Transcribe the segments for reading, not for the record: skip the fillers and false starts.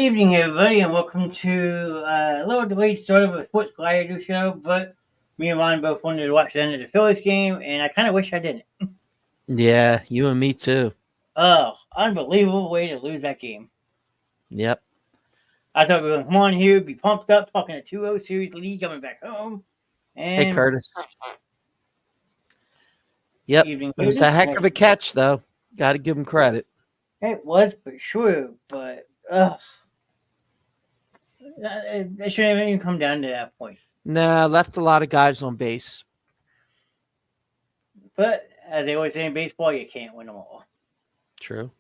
Evening, everybody, and welcome to a little delayed start of a Sports Gladiators show. But me and Ron both wanted to watch the end of the Phillies game, and I kind of wish I didn't. Yeah, you and me too. Oh, unbelievable way to lose that game. Yep. I thought we were going to come on here, be pumped up, talking a 2-0 series lead coming back home. Hey, And Curtis. Yep. evening, It was a Curtis. heck of a catch, though. Got to give him credit. It was for sure, but it shouldn't even come down to that point. Nah, left a lot of guys on base. But as they always say in baseball, you can't win them all. True.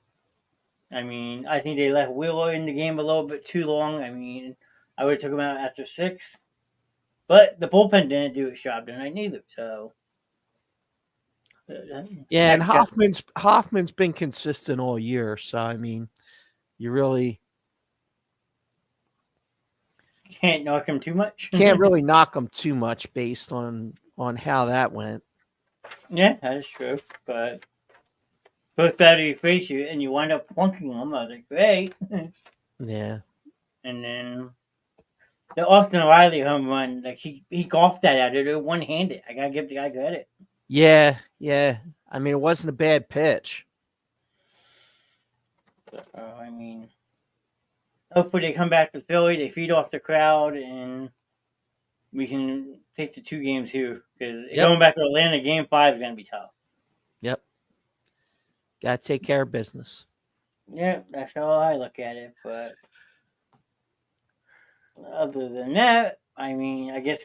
I mean, I think they left Wheeler in the game a little bit too long. I mean, I would have took him out after 6. But the bullpen didn't do its job tonight neither. So Yeah, and Hoffman's been consistent all year. So I mean, you really can't knock him too much. can't really knock him too much based on how that went. Yeah, that is true. But first batter you face you and you wind up plunking them. I was like, great. Yeah. And then the Austin Riley home run, like he golfed that out of there one handed. I gotta give the guy credit. Yeah. I mean, it wasn't a bad pitch. I mean, hopefully they come back to Philly, they feed off the crowd, and we can take the 2 games here. Because going back to Atlanta, game 5 is going to be tough. Yep. Got to take care of business. Yeah, that's how I look at it. But other than that, I mean, I guess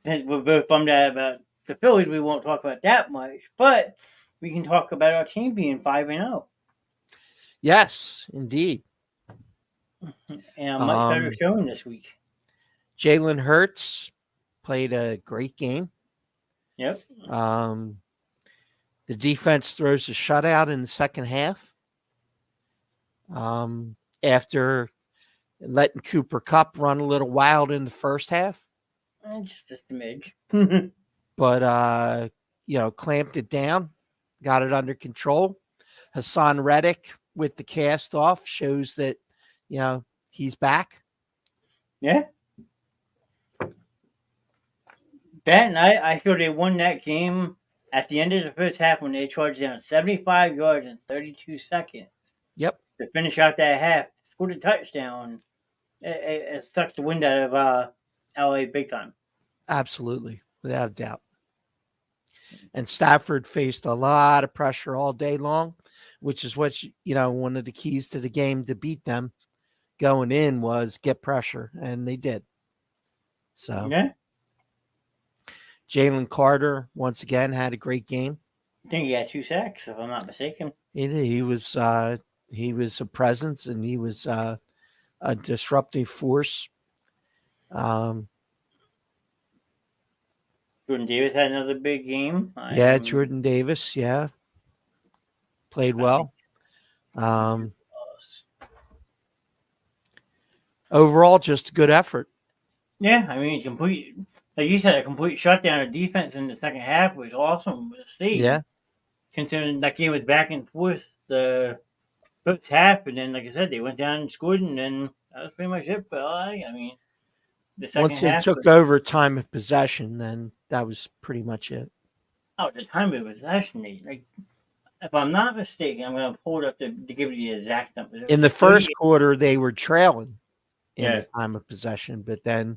since we're both bummed out about the Phillies, we won't talk about that much. But we can talk about our team being 5-0. Yes, indeed. And a much better showing this week. Jalen Hurts played a great game. Yep. The defense throws a shutout in the second half. After letting Cooper Kupp run a little wild in the first half. Just a smidge. But, clamped it down, got it under control. Hassan Reddick with the cast off shows that, he's back. Yeah. That night, I feel they won that game at the end of the first half when they charged down 75 yards in 32 seconds. Yep. To finish out that half, scored a touchdown. It sucked the wind out of LA big time. Absolutely, without a doubt. And Stafford faced a lot of pressure all day long, which is what, one of the keys to the game to beat them going in was get pressure, and they did. So, yeah. Jalen Carter, once again, had a great game. I think he had 2 sacks, if I'm not mistaken. He was a presence, and he was a disruptive force. Jordan Davis had another big game. Jordan Davis, played well. Overall, just a good effort. Yeah, I mean, like you said, a complete shutdown of defense in the second half was awesome to see. Yeah. Considering that game was back and forth the first half, and then, like I said, they went down and scored, and then that was pretty much it. But I mean, the second once they half took over time of possession, then that was pretty much it. Oh, the time of possession, like, if I'm not mistaken, I'm going to pull it up to give you the exact number. In the first quarter, they were trailing in the time of possession, but then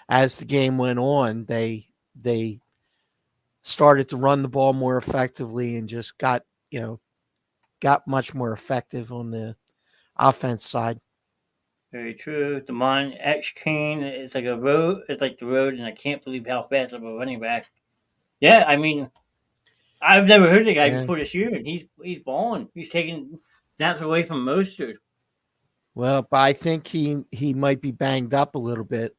as the game went on, they started to run the ball more effectively and just got much more effective on the offense side. Very true. Damon X Kane is like a road. It's like the road, and I can't believe how fast of a running back. Yeah, I mean, I've never heard the guy before this year, and he's balling. He's taking snaps away from Mostert. Well, but I think he might be banged up a little bit.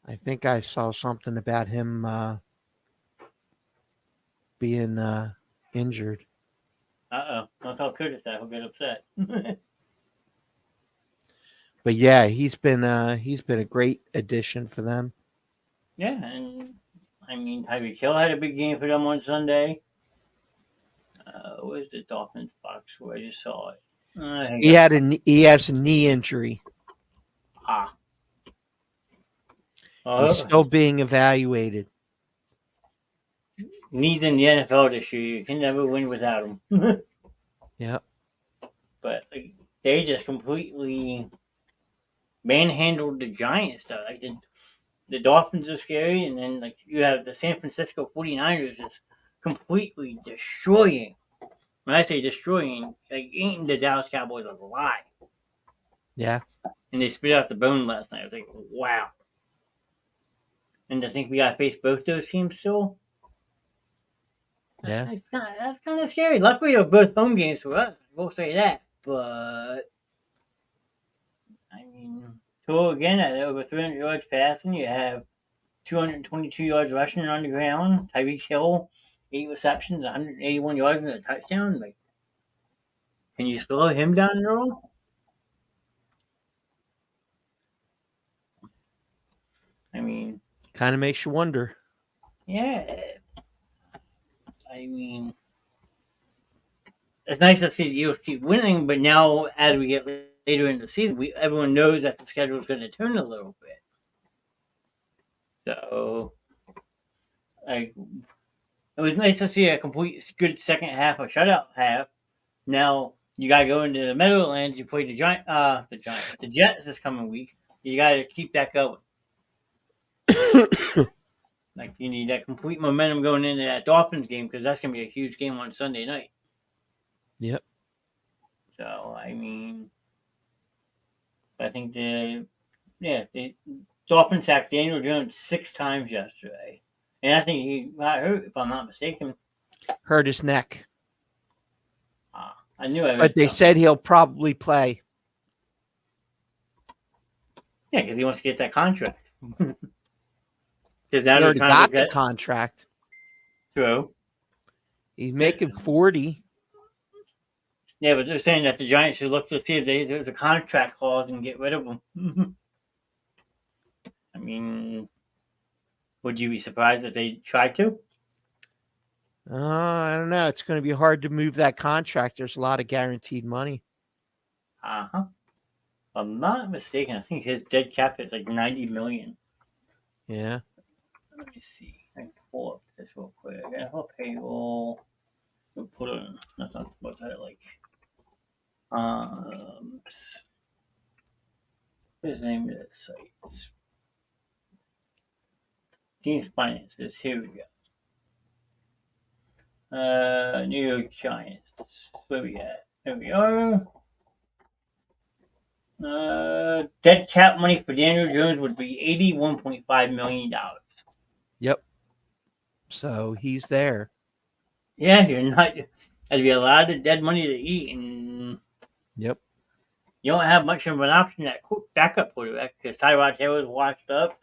I think I saw something about him being injured. Don't tell Curtis that; he'll get upset. But yeah, he's been a great addition for them. Yeah, and I mean, Tyreek Hill had a big game for them on Sunday. Where's the Dolphins box where I just saw it? He has a knee injury. He's still being evaluated. Needs in the NFL this year. You can never win without him. Yep. But like, they just completely manhandled the Giants, though. Like the Dolphins are scary, and then like you have the San Francisco 49ers just completely destroying. When I say destroying, like eating the Dallas Cowboys alive. Yeah. And they spit out the bone last night. I was like, wow. And I think we got to face both those teams still. Yeah. That's kind of scary. Luckily, they're both home games for us. We'll say that. But, I mean, Tua again at over 300 yards passing. You have 222 yards rushing on the ground. Tyreek Hill, 8 receptions, 181 yards and a touchdown. Like, can you slow him down at all? I mean, kind of makes you wonder. Yeah. I mean, it's nice to see the Eagles keep winning, but now as we get later in the season, everyone knows that the schedule is going to turn a little bit. So, like, it was nice to see a complete good second half, a shutout half. Now you got to go into the Meadowlands. You play the Jets this coming week. You got to keep that going. Like you need that complete momentum going into that Dolphins game because that's going to be a huge game on Sunday night. Yep. So I mean, I think the Dolphins sacked Daniel Jones 6 times yesterday, and I think he got hurt if I'm not mistaken. Hurt his neck. I knew I. But they said he'll probably play. Yeah, because he wants to get that contract. Because now he already got the contract. True. He's making 40. Yeah, but they're saying that the Giants should look to see if there's a contract clause and get rid of him. I mean, would you be surprised if they tried to? I don't know. It's going to be hard to move that contract. There's a lot of guaranteed money. If I'm not mistaken, I think his dead cap is like $90 million. Yeah. Let me see. I can pull up this real quick. NFL payroll. We'll put it. That's not what I like. What's the name of this site? Teams finances. Here we go. New York Giants. Where we at? There we are. Dead cap money for Daniel Jones would be $81.5 million. Yep. So he's there. Yeah, you're not. That'd be a lot of dead money to eat, and yep, you don't have much of an option at backup quarterback because Tyrod Taylor's washed up,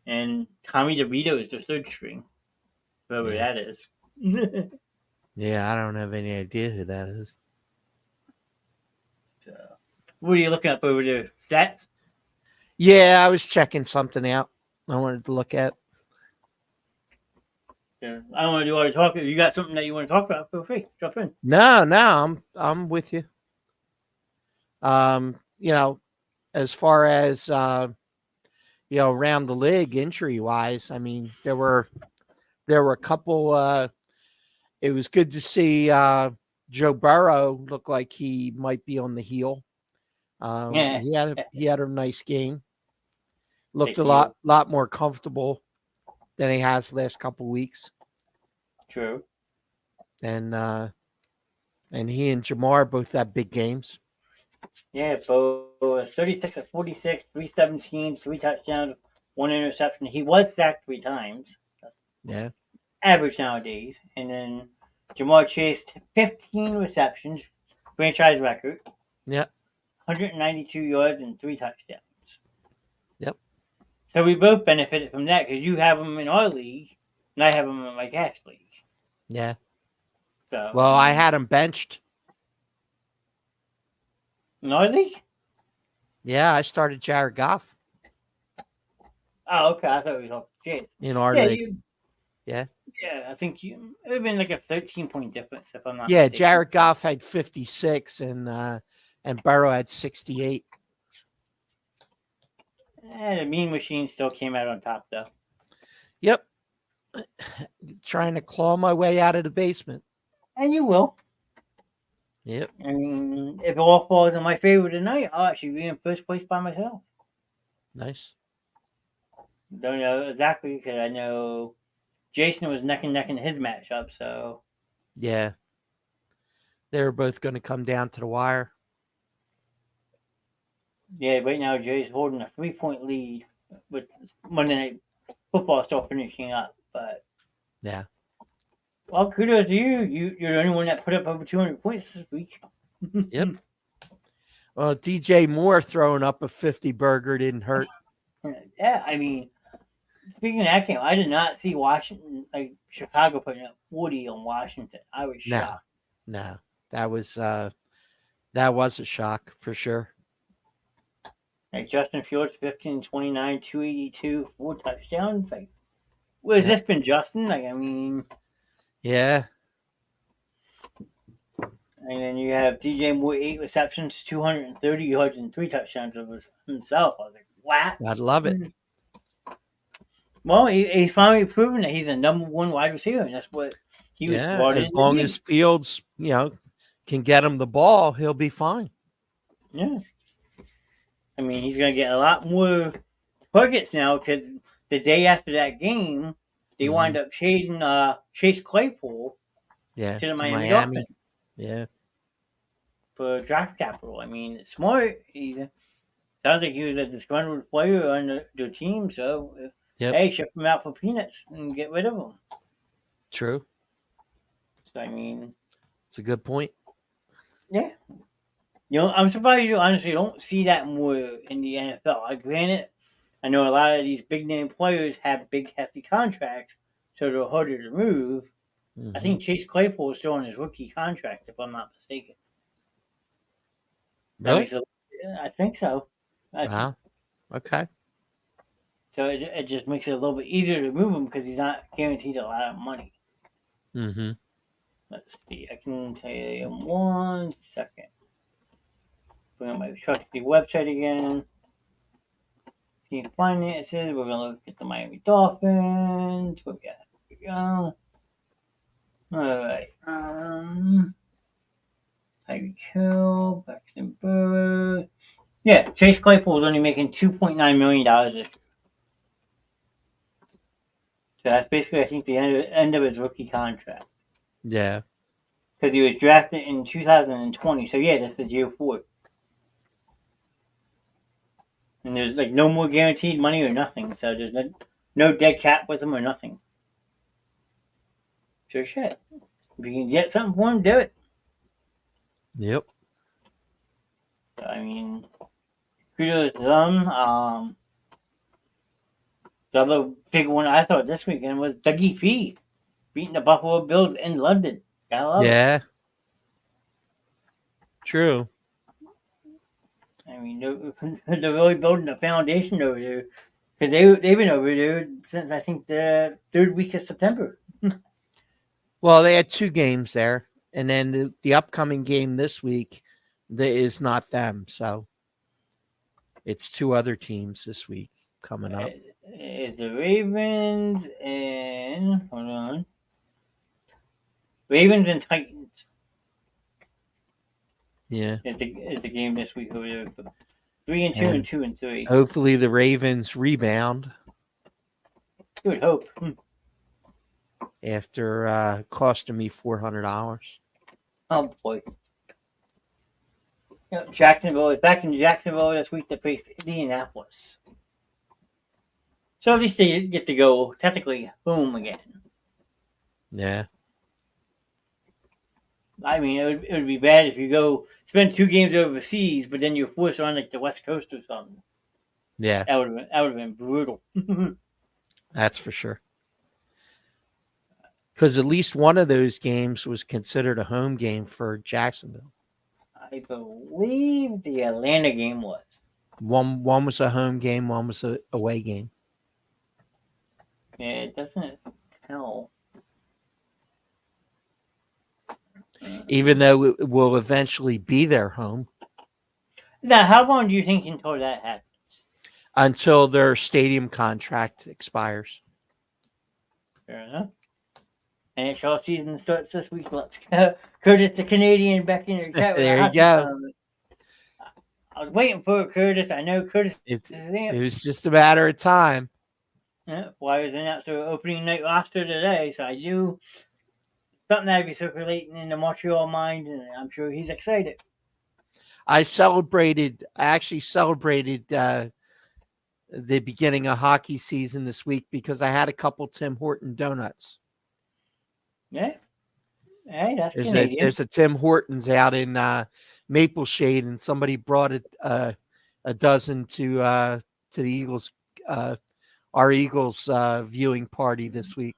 and Tommy DeVito is the third string, whoever that is. Yeah, I don't have any idea who that is. So, what are you looking up over there? Stats? Yeah, I was checking something out. I wanted to look at. Yeah, I don't want to do all the talking. If you got something that you want to talk about, feel free. Jump in. No, I'm with you. As far as around the league injury wise, I mean, there were a couple. It was good to see Joe Burrow look like he might be on the heel. He had a nice game. Looked a lot more comfortable than he has the last couple weeks. True. And he and Jamar both had big games. Yeah, both 36 of 46, 317, 3 touchdowns, 1 interception. He was sacked 3 times. Yeah. Average nowadays. And then Jamar Chase, 15 receptions, franchise record. Yeah. 192 yards and 3 touchdowns. Yep. So we both benefited from that because you have him in our league, and I have him in my cash league. Yeah. So, well, I had him benched. In our league? Yeah, I started Jared Goff. Oh, okay. I thought we were talking Chase. In our league. Yeah. Yeah, I think it would have been like a 13-point difference if I'm not Yeah, mistaken. Jared Goff had 56 and Burrow had 68. The Mean Machine still came out on top though. Yep. Trying to claw my way out of the basement. And you will. Yep. I mean, if it all falls in my favor tonight, I'll actually be in first place by myself. Nice. Don't know exactly because I know Jason was neck and neck in his matchup, so Yeah. They were both going to come down to the wire. yeah, right now Jay's holding a 3-point lead with Monday Night Football still finishing up. But Yeah. well, kudos to you. You're the only one that put up over 200 points this week. Yep. Well, DJ Moore throwing up a 50 burger didn't hurt. Yeah, I mean, speaking of that game, I did not see Washington like Chicago putting up 40 on Washington. I was No. shocked. No. That was a shock for sure. Like Justin Fields, 15, 29, 282, 4 touchdowns. Like, has this been Justin? Like, I mean, yeah. And then you have DJ Moore, 8 receptions, 230 yards, and 3 touchdowns of himself. I was like, wow. I'd love it. Well, he's finally proven that he's the number one wide receiver, and that's what he was brought in. As long as Fields, can get him the ball, he'll be fine. Yeah. I mean, he's going to get a lot more targets now because the day after that game, they wind up trading Chase Claypool to the Miami Dolphins. Yeah. For draft capital. I mean, it's smart. Sounds like he was a disgruntled player on the team, so hey, ship him out for peanuts and get rid of him. True. So, I mean, it's a good point. Yeah. I'm surprised you honestly don't see that more in the NFL. Granted, I know a lot of these big name players have big hefty contracts, so they're harder to move. I think Chase Claypool is still on his rookie contract, if I'm not mistaken. Really? I think so. Wow. Okay. So it just makes it a little bit easier to move him because he's not guaranteed a lot of money. Mm-hmm. Let's see. I can tell you in 1 second. Bring up my trusty website again. Team finances. We're gonna look at the Miami Dolphins. What we got? Here we go. All right. Tyreek Hill, Braxton Burrows. Yeah, Chase Claypool is only making $2.9 million this year. So that's basically, I think, the end of his rookie contract. Yeah. Because he was drafted in 2020. So, yeah, that's the year 4. And there's, like, no more guaranteed money or nothing. So there's no dead cap with him or nothing. So, shit. If you can get something for him, do it. Yep. So, I mean, kudos to them. The other big one I thought this weekend was Dougie P beating the Buffalo Bills in London. Gotta love it. True. I mean, they're really building a foundation over there. Because they've been over there since, I think, the 3rd week of September. Well, they had 2 games there. And then the upcoming game this week is not them. So it's 2 other teams this week coming up. It's the Ravens and... Hold on. Ravens and Titans. Yeah. Is the game this week over there. 3-2 and 2-3. Hopefully the Ravens rebound. You would hope. After costing me $400. Oh, boy. Jacksonville is back in Jacksonville this week to face Indianapolis. So at least they get to go technically home again. Yeah. I mean, it would be bad if you go spend 2 games overseas, but then you're forced on like the West Coast or something. Yeah. That would have been brutal. That's for sure. Because at least one of those games was considered a home game for Jacksonville. I believe the Atlanta game was. One was a home game, one was a away game. Yeah, it doesn't hell? Even though it will eventually be their home Now, how long do you think until that happens? until their stadium contract expires. Fair enough. NHL season starts this week. Let's go. Curtis, the Canadian, back in your chat with a There you hockey go. comment. I was waiting for it, Curtis. I know Curtis It is was just a matter of time. Flyers announced their opening night roster today, so I knew something had to be circulating in the Montreal mind, and I'm sure he's excited. I actually celebrated the beginning of hockey season this week because I had a couple Tim Horton donuts. Yeah. Hey, that's Canadian. There's a Tim Hortons out in Maple Shade, and somebody brought a dozen to the Eagles, our Eagles viewing party this week.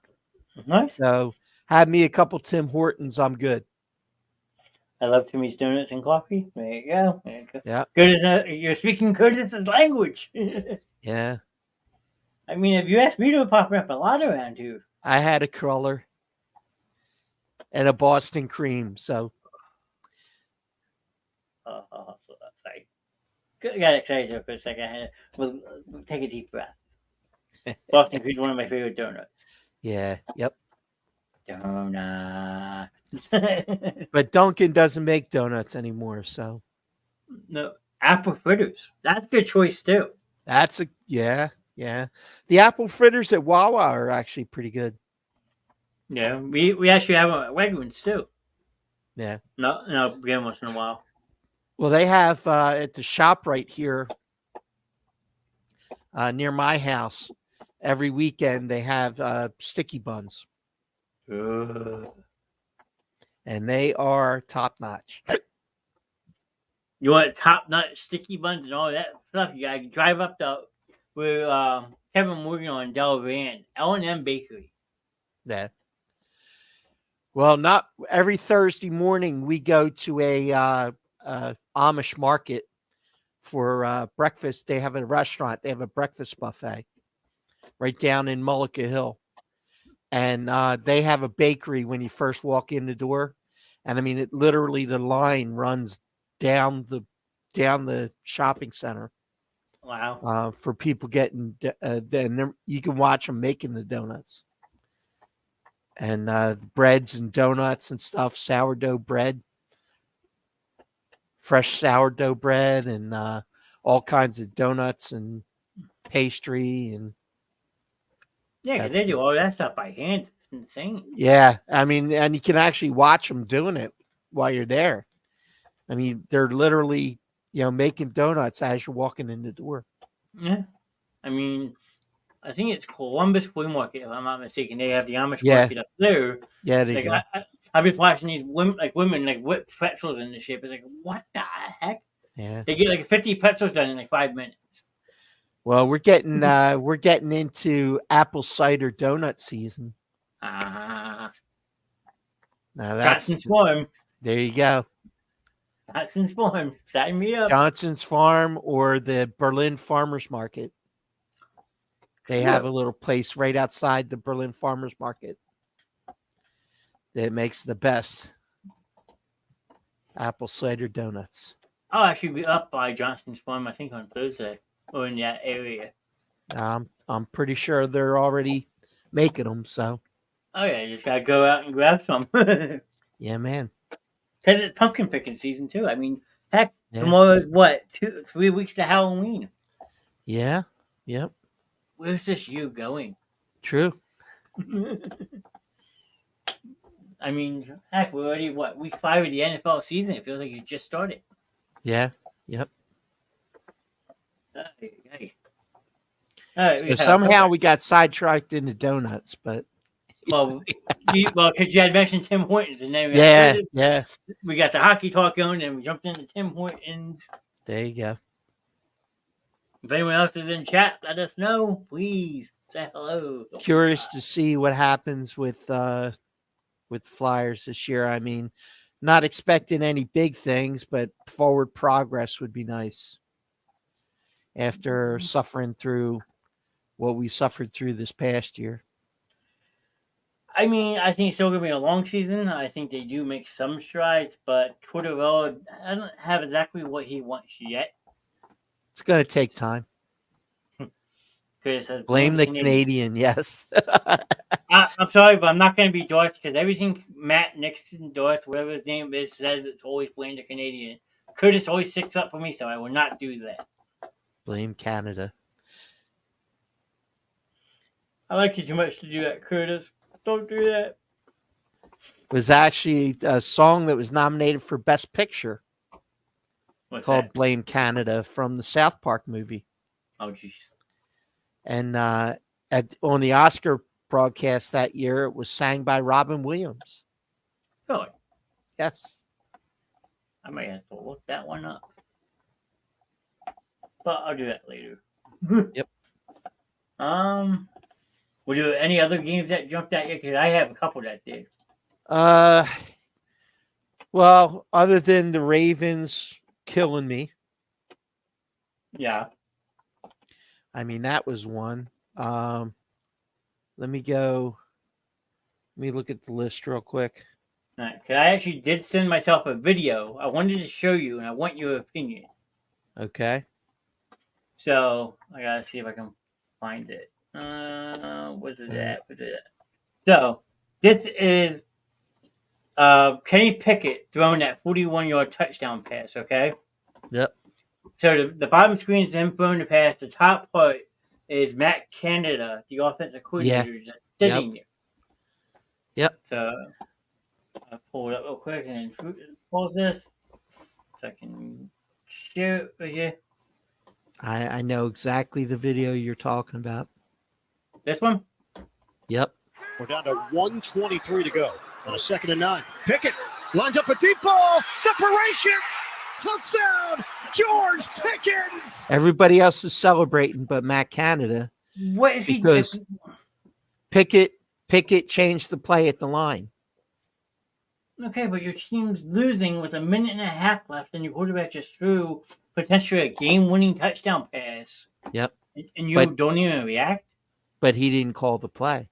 Nice. So had me a couple Tim Hortons. I'm good. I love Timmy's Donuts and coffee. There you go. Yeah. Curtis, you're speaking Curtis's language. Yeah. I mean, if you ask me to pop up a lot around here. I had a cruller and a Boston cream. So. Sorry. I got excited there for a second. We'll take a deep breath. Boston cream is one of my favorite donuts. Yeah. Yep. Donut. But Dunkin' doesn't make donuts anymore, so no, apple fritters. That's a good choice too. Yeah. The apple fritters at Wawa are actually pretty good. Yeah, we actually have them at Wegmans too. Yeah. No, again once in a while. Well, they have at the shop right here near my house every weekend. They have sticky buns. And they are top notch. You want top notch sticky buns and all that stuff? You gotta drive up with Kevin Morgan on Del Van, L&M Bakery. Yeah. Well, not every Thursday morning we go to a Amish market for breakfast. They have a restaurant. They have a breakfast buffet right down in Mullica Hill. And they have a bakery when you first walk in the door. And I mean, it literally, the line runs down the shopping center. Wow. For people getting, then you can watch them making the donuts. And breads and donuts and stuff, sourdough bread, fresh sourdough bread, and all kinds of donuts and pastry and. Yeah, because they do all that stuff by hand. It's insane. Yeah, I mean, and you can actually watch them doing it while you're there. I mean, they're literally, making donuts as you're walking in the door. Yeah, I mean, I think it's Columbus Flea Market, if I'm not mistaken. They have the Amish market up there. Yeah, they go. I've been watching these women whip pretzels in the shape. It's like, what the heck? Yeah, they get 50 pretzels done in 5 minutes. Well, we're getting into apple cider donut season. Now that's Johnson's Farm. There you go. Johnson's Farm. Sign me up. Johnson's Farm or the Berlin Farmers Market. They have a little place right outside the Berlin Farmers Market that makes the best apple cider donuts. I'll actually be up by Johnson's Farm, I think, on Thursday. Or in that area. I'm pretty sure they're already making them. So. Oh yeah, you just gotta go out and grab some. Yeah, man. Because it's pumpkin picking season too. I mean, heck, tomorrow's what 3 weeks to Halloween. Yeah. Yep. Where's this year going? True. I mean, heck, we're already week 5 of the NFL season. It feels like it just started. Yeah. Yep. So somehow we got sidetracked into donuts, but because you had mentioned Tim Hortons, and then we got the hockey talk going, and we jumped into Tim Hortons. There you go. If anyone else is in chat, let us know, please. Say hello. Curious to see what happens with Flyers this year. I mean, not expecting any big things, but forward progress would be nice. After suffering through what we suffered through this past year. I mean, I think it's still going to be a long season. I think they do make some strides, but Tortorella, I don't have exactly what he wants yet. It's going to take time. Because it says Blame the Canadian, yes. I'm sorry, but I'm not going to be Darth because everything Matt Nixon, Darth, whatever his name is, says it's always blame the Canadian. Curtis always sticks up for me, so I will not do that. Blame Canada. I like you too much to do that, Curtis. Don't do that. It was actually a song that was nominated for Best Picture. What's called that? Blame Canada from the South Park movie. Oh, jeez. And on the Oscar broadcast that year, it was sang by Robin Williams. Really? Yes. I might have to look that one up. But I'll do that later. Yep. Were there any other games that jumped at you? Because I have a couple that did. Well, other than the Ravens killing me. Yeah. I mean, that was one. Let me go. Let me look at the list real quick. All right, because I actually did send myself a video. I wanted to show you, and I want your opinion. Okay. So I gotta see if I can find it. Was it at? Was it at? So this is Kenny Pickett throwing that 41-yard touchdown pass. Okay. Yep. So the bottom screen is him throwing the pass. The top part is Matt Canada, the offensive coordinator, just sitting there. Yep. So I'll pull it up real quick and then pause this so I can share it right here. I know exactly the video you're talking about. This one? Yep. We're down to 1:23 to go on a 2nd and 9. Pickett lines up a deep ball. Separation. Touchdown. George Pickens. Everybody else is celebrating but Matt Canada. What is he doing? Pickett changed the play at the line. Okay, but your team's losing with a minute and a half left, and your quarterback just threw potentially a game-winning touchdown pass. Yep. And you don't even react? But he didn't call the play.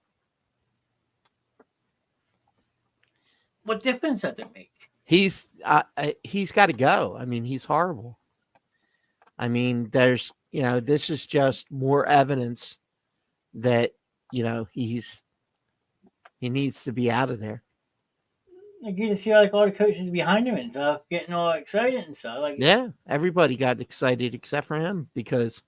What difference does it make? He's got to go. I mean, he's horrible. I mean, there's, this is just more evidence that, he needs to be out of there. Like you just see all the coaches behind him and stuff getting all excited and stuff. Yeah, everybody got excited except for him because,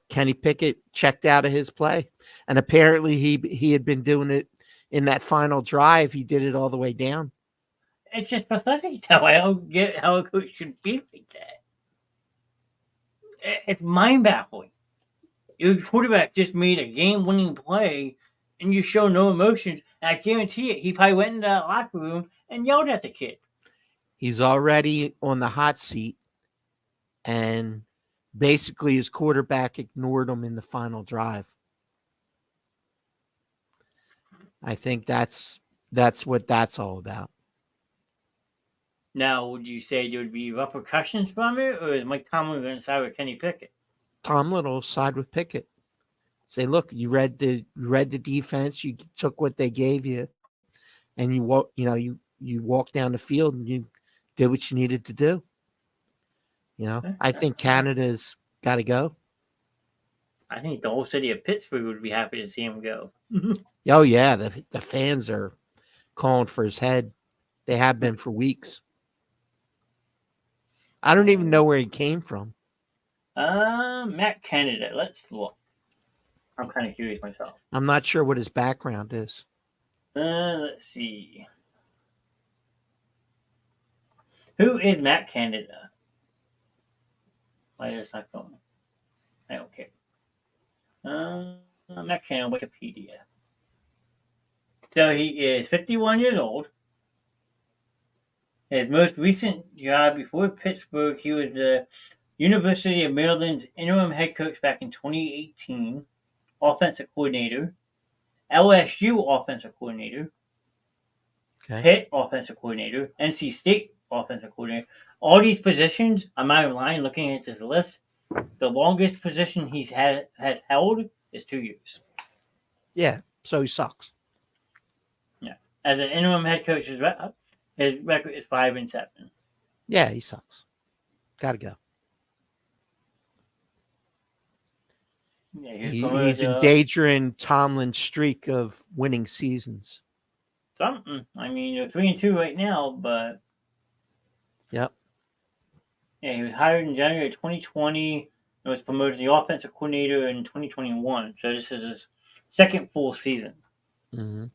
Kenny Pickett checked out of his play, and apparently he had been doing it in that final drive. He did it all the way down. It's just pathetic. Though I don't get how a coach should be like that. It's mind baffling. Your quarterback just made a game-winning play, and you show no emotions. And I guarantee it, he probably went into that locker room and yelled at the kid. He's already on the hot seat, and basically his quarterback ignored him in the final drive. I think that's what that's all about. Now, would you say there would be repercussions from it, or is Mike Tomlin going to side with Kenny Pickett? Tomlin will side with Pickett. Say, look, you read the defense, you took what they gave you, and you walked down the field and you did what you needed to do. I think Canada's got to go. I think the whole city of Pittsburgh would be happy to see him go. Oh yeah, the fans are calling for his head. They have been for weeks. I don't even know where he came from. Matt Canada. Let's look. I'm kind of curious myself. I'm not sure what his background is. Let's see. Who is Matt Canada? Why is that going? I don't care. Matt Canada, Wikipedia. So he is 51 years old. His most recent job before Pittsburgh, he was the University of Maryland's interim head coach back in 2018, offensive coordinator, LSU offensive coordinator, Pitt offensive coordinator, NC State offensive coordinator. All these positions, I'm not even lying looking at this list, the longest position has held is 2 years. Yeah, so he sucks. as an interim head coach, his record is 5-7. Yeah, he sucks. Gotta go. Yeah, He's endangering Tomlin's streak of winning seasons. Something. I mean, they're 3-2 right now, but yep. Yeah, he was hired in January 2020 and was promoted to the offensive coordinator in 2021. So this is his second full season. Mm-hmm.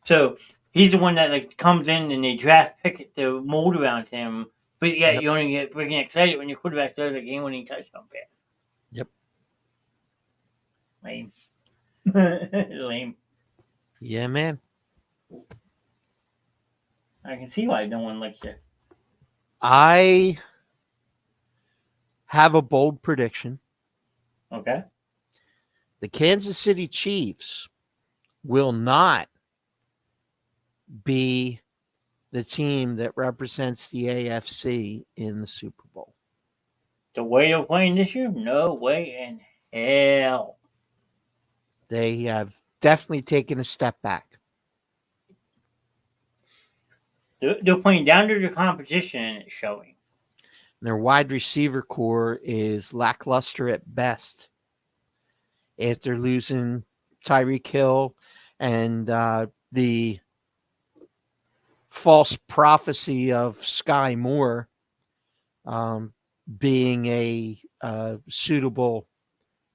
So he's the one that comes in and they draft pick the mold around him. But yeah, you only get freaking excited when your quarterback throws a game-winning touchdown pass. Yep. Lame. Lame. Yeah, man. I can see why no one likes you. I have a bold prediction. Okay. The Kansas City Chiefs will not be the team that represents the AFC in the Super Bowl. The way they're playing this year? No way in hell. They have definitely taken a step back. They're playing down to their competition and it's showing. Their wide receiver core is lackluster at best after losing Tyreek Hill and the false prophecy of Sky Moore being a suitable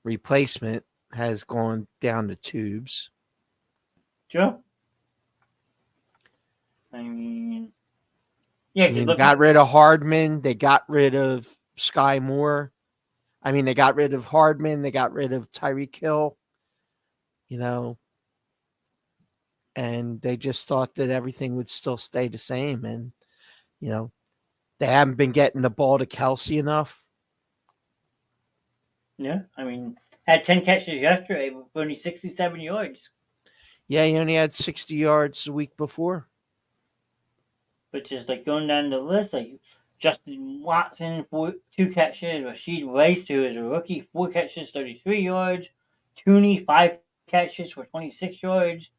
replacement has gone down the tubes. Sure. I mean, yeah, they got rid of Hardman. They got rid of Sky Moore. I mean, they got rid of Hardman. They got rid of Tyreek Hill. And they just thought that everything would still stay the same. And, they haven't been getting the ball to Kelsey enough. Yeah, I mean, had 10 catches yesterday with only 67 yards. Yeah, he only had 60 yards the week before. But just going down the list, Justin Watson, 2 catches. Rashid Rice, who is a rookie, 4 catches, 33 yards. Tooney, 5 catches for 26 yards.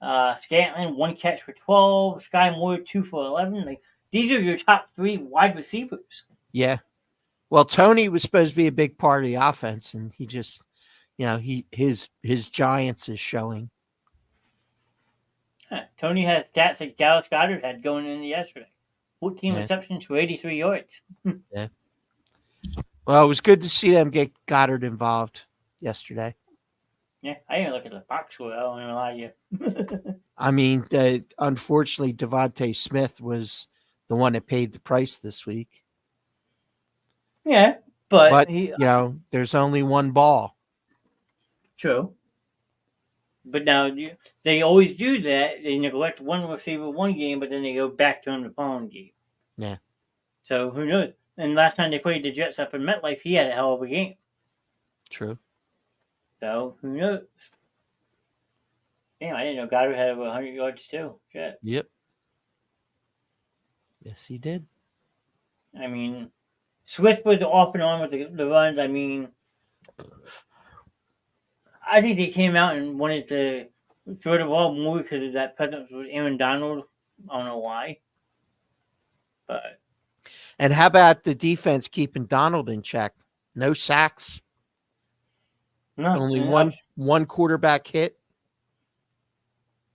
Scantlin, 1 catch for 12. Sky Moore, 2 for 11. These are your top 3 wide receivers. Yeah. Well, Tony was supposed to be a big part of the offense, and he just, his giants is showing. Tony has stats like Dallas Goedert had going into yesterday. 14 receptions for 83 yards. Yeah. Well, it was good to see them get Goddard involved yesterday. Yeah, I didn't look at the box score. I don't even lie to you. I mean, unfortunately, Devontae Smith was the one that paid the price this week. Yeah, but there's only one ball. True. But now they always do that. They neglect one receiver one game, but then they go back to him the following game. Yeah. So who knows? And last time they played the Jets up in MetLife, he had a hell of a game. True. So who knows? Damn, I didn't know Goddard had over 100 yards too. Shit. Yep. Yes, he did. I mean, Swift was off and on with the runs. I mean, I think they came out and wanted to throw the ball more because of that presence with Aaron Donald. I don't know why. And how about the defense keeping Donald in check? No sacks. No, only one quarterback hit.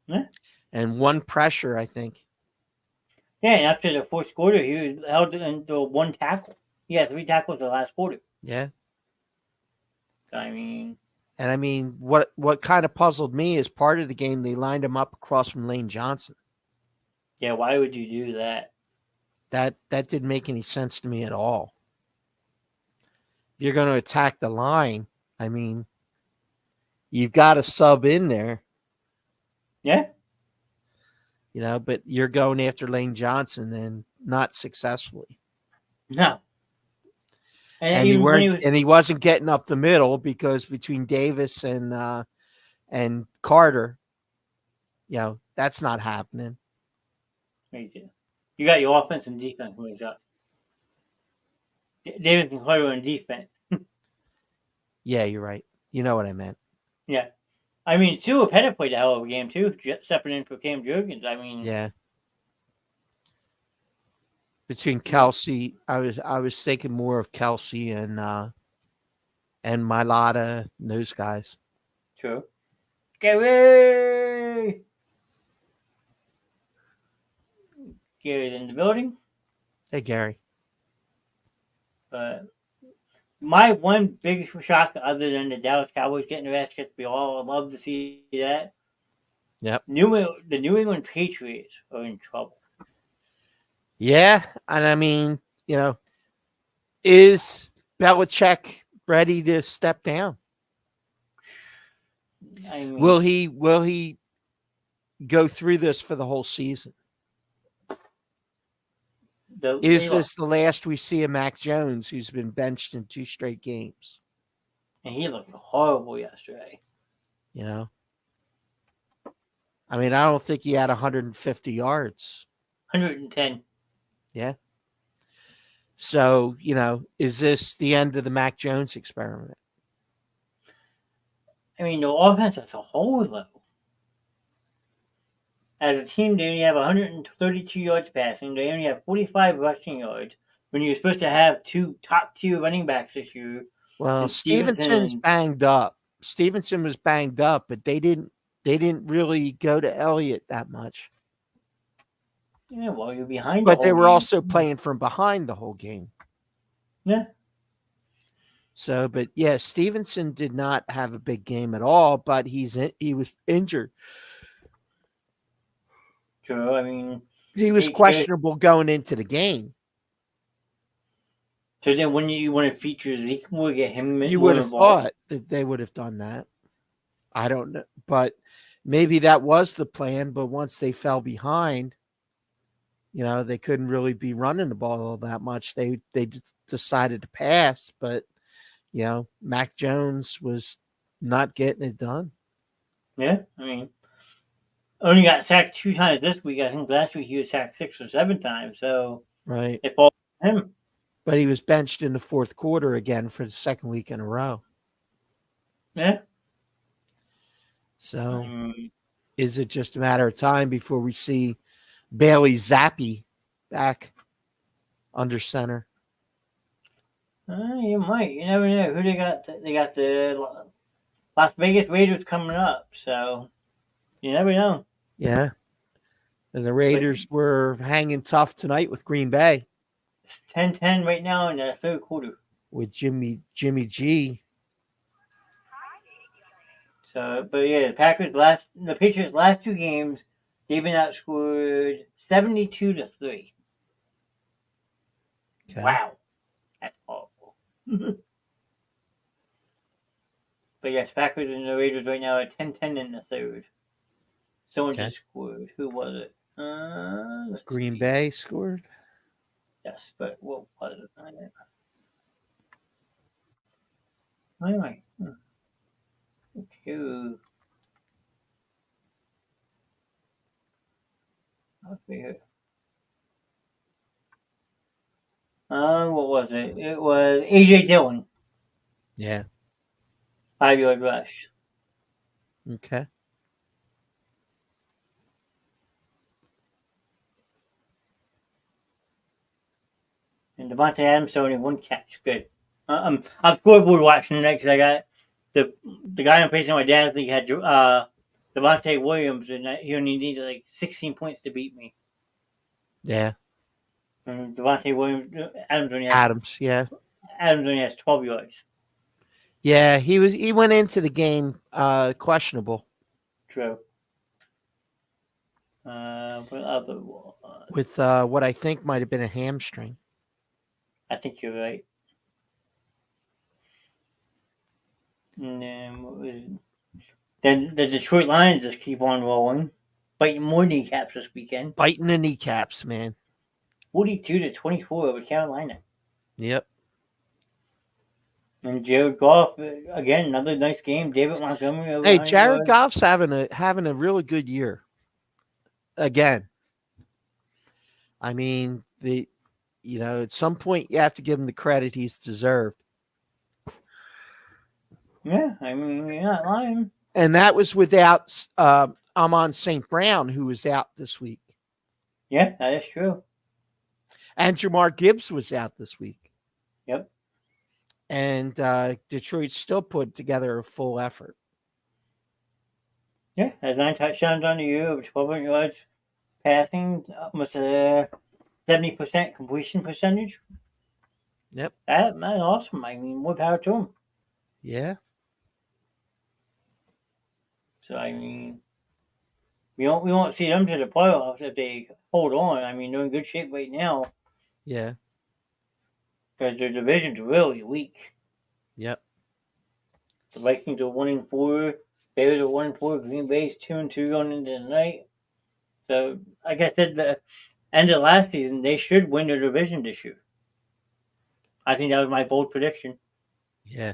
Yeah. And one pressure, I think. Yeah, and after the fourth quarter, he was held into 1 tackle. He had 3 tackles the last quarter. Yeah. I mean, what kind of puzzled me is part of the game they lined him up across from Lane Johnson. Yeah, why would you do that? That didn't make any sense to me at all. If you're going to attack the line, I mean, you've got a sub in there. Yeah. But you're going after Lane Johnson and not successfully. No. And he wasn't getting up the middle because between Davis and Carter, that's not happening. You got your offense and defense moves up. Davis and Carter on defense. Yeah, you're right. You know what I meant. Yeah. I mean, Sue Pettit played a hell of a game too, stepping in for Cam Jurgens. I mean, Yeah. Between Kelsey, I was thinking more of Kelsey and Milata and those guys. true. Gary's in the building. Hey, Gary. But my one big shock, other than the Dallas Cowboys getting their ass kicked, we all love to see that. Yep. The New England Patriots are in trouble. Yeah, and I mean, is Belichick ready to step down? I mean, Will he go through this for the whole season? Is this the last we see of Mac Jones, who's been benched in 2 straight games? And he looked horrible yesterday. I mean, I don't think he had 150 yards. 110. Yeah. So, is this the end of the Mac Jones experiment? I mean, the offense as a whole, though. As a team, they only have 132 yards passing. They only have 45 rushing yards. When you're supposed to have 2 top-tier running backs this year. Well, Stevenson's banged up. Stevenson was banged up, but they didn't really go to Elliott that much. Yeah, well, you're behind. But they were also playing from behind the whole game. Yeah. So, but yeah, Stevenson did not have a big game at all, but he was injured. True. I mean, he was questionable going into the game. So then, when you want to feature Zeke, we'll get him. You would have thought that they would have done that. I don't know, but maybe that was the plan. But once they fell behind, they couldn't really be running the ball all that much. They decided to pass, but Mac Jones was not getting it done. Yeah, I mean, only got sacked 2 times this week. I think last week he was sacked 6 or 7 times. So right, it falls on him. But he was benched in the 4th quarter again for the 2nd week in a row. Yeah. So, is it just a matter of time before we see Bailey Zappi back under center? You might. You never know who they got. They got the Las Vegas Raiders coming up, so you never know. Yeah, and the Raiders were hanging tough tonight with Green Bay. It's 10-10 right now in the 3rd quarter with Jimmy G. So, but yeah, the Patriots' last 2 games, they've been outscored 72-3. Okay. Wow, that's awful. But yes, Packers and the Raiders right now are 10-10 in the 3rd. Someone just scored. Who was it? Green Bay scored. Yes, but what was it? Anyway. Okay. I'll figure. What was it? It was AJ Dillon. Yeah. 5-yard rush. Okay. And Devontae Adams only 1 catch. Good. I'm scoreboard watching tonight because I got the guy I'm facing my dad's league had Devontae Williams, and he only needed like 16 points to beat me. Yeah. And Devontae Williams, Adams only has 12 yards. Yeah, he went into the game questionable. True. What other one? With what I think might have been a hamstring. I think you're right. And then what was it? Then the Detroit Lions just keep on rolling, biting more kneecaps this weekend. Biting the kneecaps, man. 42-24 over Carolina. Yep. And Jared Goff again, another nice game. David Montgomery. Hey, Jared Goff's having a really good year. Again, I mean at some point you have to give him the credit he's deserved. Yeah, I mean, you're not lying. And that was without Amon St. Brown, who was out this week. Yeah, that is true. And Jamar Gibbs was out this week. Yep. And Detroit still put together a full effort. Yeah, has 9 touchdowns on the year, over 1,200 yards passing, almost a 70% completion percentage. Yep. That's awesome. I mean, more power to him. Yeah. So, I mean, we won't see them to the playoffs if they hold on. I mean, they're in good shape right now. Yeah. Because their division's really weak. Yep. The Vikings are 1-4. Bears are 1-4. Green Bay's 2-2 going into the night. So, like I said, the end of last season, they should win their division this year. I think that was my bold prediction. Yeah.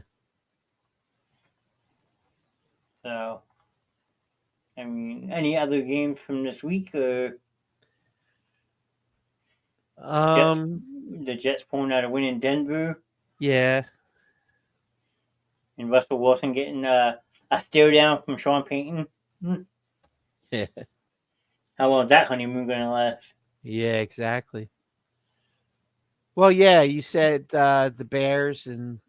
So, I mean, any other games from this week? Or the Jets pulling out a win in Denver, Yeah. and Russell Wilson getting a stare down from Sean Payton. Yeah. How long is that honeymoon going to last? Yeah, exactly. Well, yeah, you said the Bears and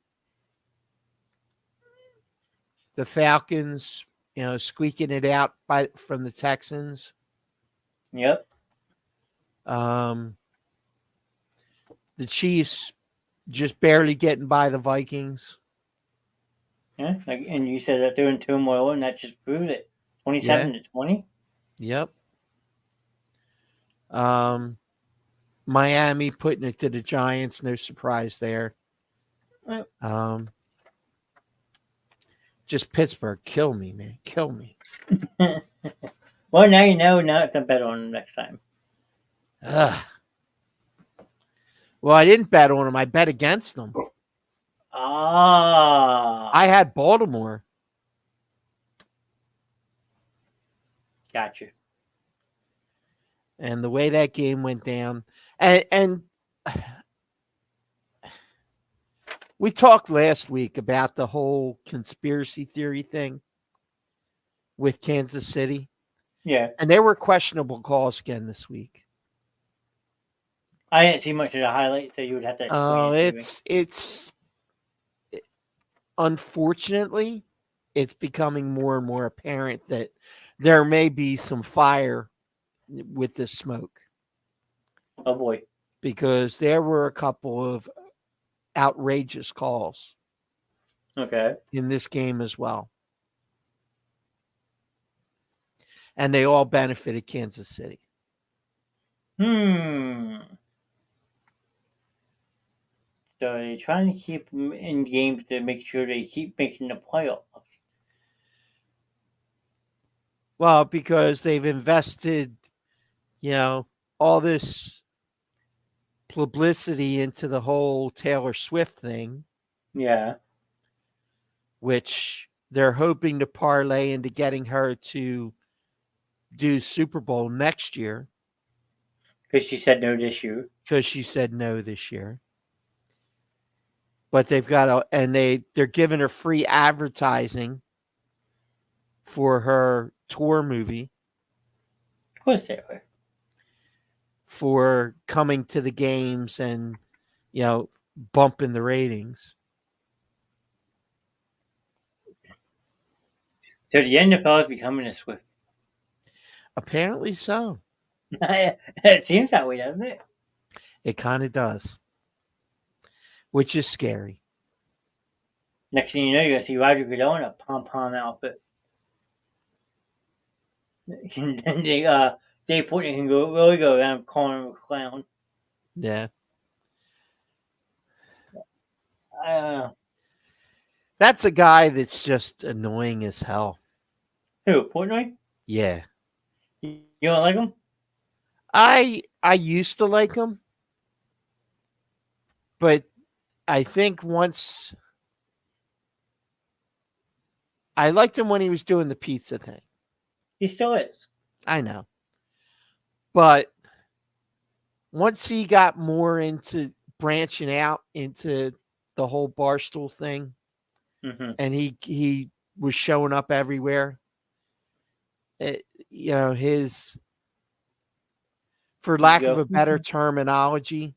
the Falcons, squeaking it out from the Texans. Yep. The Chiefs just barely getting by the Vikings. Yeah, and you said that they're in turmoil, and that just proves it. 27-20. Yep. Miami putting it to the Giants. No surprise there. Yep. Just Pittsburgh. Kill me, man. Kill me. Well, now you know not to bet on them next time. Ugh. Well, I didn't bet on them. I bet against them. I had Baltimore. Gotcha. And the way that game went down, and we talked last week about the whole conspiracy theory thing with Kansas City. Yeah. And there were questionable calls again this week. I didn't see much of the highlights, so you would have to explain it's unfortunately, it's becoming more and more apparent that there may be some fire with this smoke. Oh boy. Because there were a couple of outrageous calls. Okay. In this game as well. And they all benefited Kansas City. So they're trying to keep them in games to make sure they keep making the playoffs. Well, because they've invested, all this publicity into the whole Taylor Swift thing. Yeah. Which they're hoping to parlay into getting her to do Super Bowl next year. Because she said no this year. But they've got they're giving her free advertising for her tour movie. Of course they are. For coming to the games and, bumping the ratings. So the NFL is becoming a Swift. Apparently so. It seems that way, doesn't it? It kind of does. Which is scary. Next thing you know, you're going to see Roger Goodell in a pom-pom outfit. And then Dave Portnoy can really go around calling him a clown. Yeah. I don't know. That's a guy that's just annoying as hell. Who, Portnoy? Yeah. You don't like him? I used to like him. But I think once I liked him when he was doing the pizza thing. He still is. I know. But once he got more into branching out into the whole Barstool thing, and he was showing up everywhere. His, for lack of a better terminology,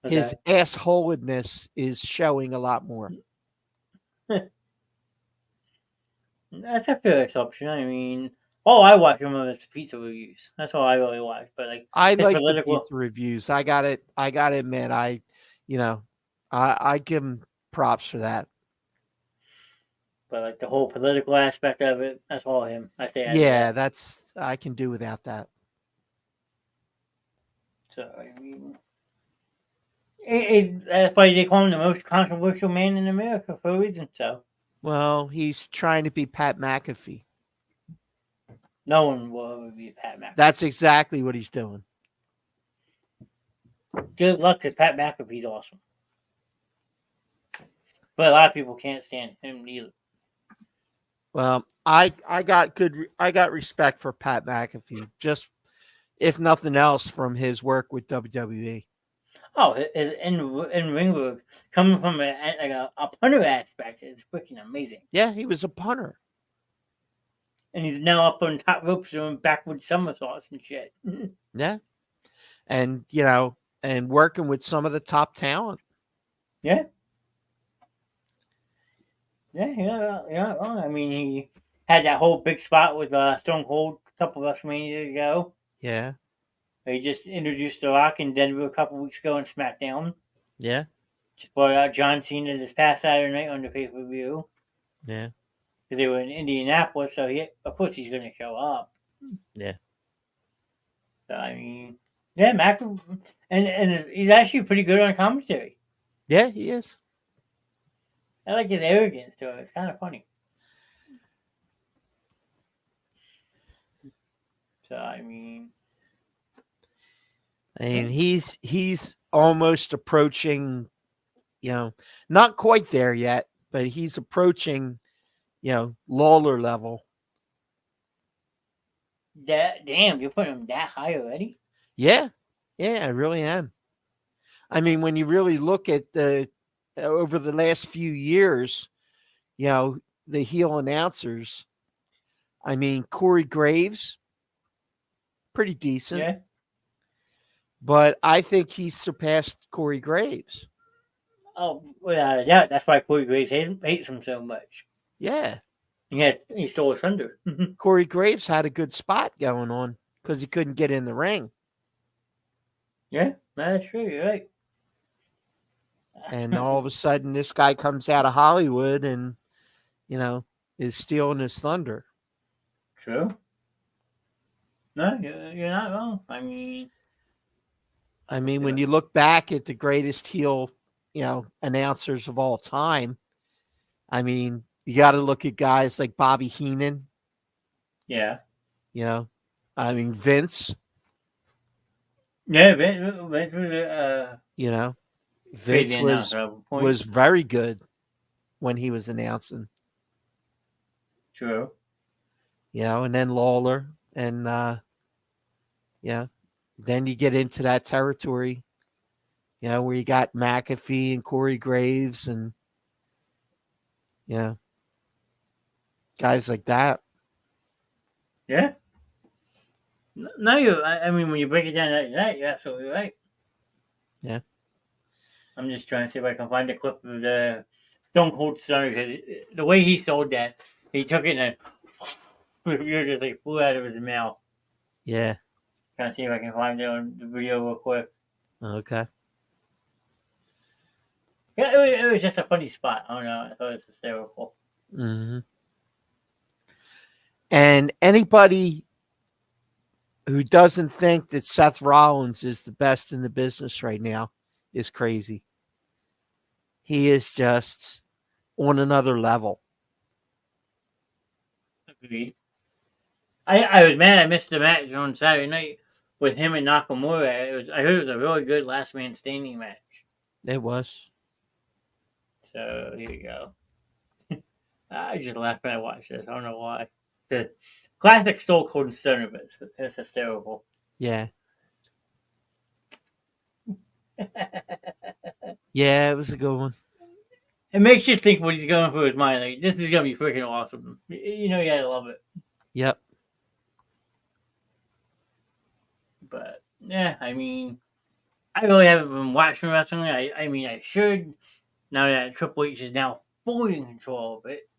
his assholedness is showing a lot more. That's a fair assumption. I mean, all I watch him is pizza reviews. That's all I really watch. But like, I like the pizza reviews. I got to admit, I give him props for that. But like the whole political aspect of it, that's all him. I can do without that. So I mean, that's why they call him the most controversial man in America for a reason. So, well, he's trying to be Pat McAfee. No one will ever be Pat McAfee. That's exactly what he's doing. Good luck, because Pat McAfee's awesome. But a lot of people can't stand him either. Well, I got respect for Pat McAfee, just if nothing else from his work with WWE. Oh, in ring work, coming from a punter aspect, is freaking amazing. Yeah, he was a punter. And he's now up on top ropes doing backward somersaults and shit. Yeah. And, and working with some of the top talent. Yeah. Yeah. Well, I mean, he had that whole big spot with Stone Cold a couple of WrestleMania ago. Yeah. He just introduced The Rock in Denver a couple weeks ago on SmackDown. Yeah. Just brought out John Cena this past Saturday night on the pay-per-view. Yeah. Because they were in Indianapolis, so of course he's going to show up. Yeah. So, I mean, yeah, Mac, and he's actually pretty good on commentary. Yeah, he is. I like his arrogance to it. It's kind of funny. So, I mean, he's almost approaching, not quite there yet, but he's approaching, Lawler level. Damn, you're putting him that high already? Yeah, I really am. I mean, when you really look at over the last few years, the heel announcers, I mean, Corey Graves, pretty decent. Yeah. But I think he's surpassed Corey Graves. Oh, without a doubt. That's why Corey Graves hates him so much. Yeah. He stole his thunder. Corey Graves had a good spot going on because he couldn't get in the ring. Yeah, that's true. You're right. And all of a sudden, this guy comes out of Hollywood and, is stealing his thunder. True. No, you're not wrong. I mean, when you look back at the greatest heel, announcers of all time, I mean, you got to look at guys like Bobby Heenan. Yeah. I mean, Vince. Yeah, Vince was Vince was very good when he was announcing. True. And then Lawler and then you get into that territory, where you got McAfee and Corey Graves and guys like that. Yeah. No, I mean, when you break it down like that, you're absolutely right. Yeah. I'm just trying to see if I can find a clip of the Stone Cold Stunner, because the way he sold that, he took it and you're just like flew out of his mouth. Yeah. Trying to see if I can find it on the video real quick. Okay. Yeah, it was just a funny spot. I don't know. I thought it was hysterical. Mm-hmm. And anybody who doesn't think that Seth Rollins is the best in the business right now is crazy. He is just on another level. Agreed. I was mad I missed the match on Saturday night with him and Nakamura. I heard it was a really good last man standing match. It was. So here you go. I just laughed when I watched this. I don't know why. The classic Stone Cold Stunner, but it's hysterical. Yeah. Yeah, it was a good one. It makes you think what he's going through his mind. Like, this is gonna be freaking awesome. You gotta love it. Yep. But yeah, I mean, I really haven't been watching wrestling. I mean, I should, now that Triple H is now fully in control of it,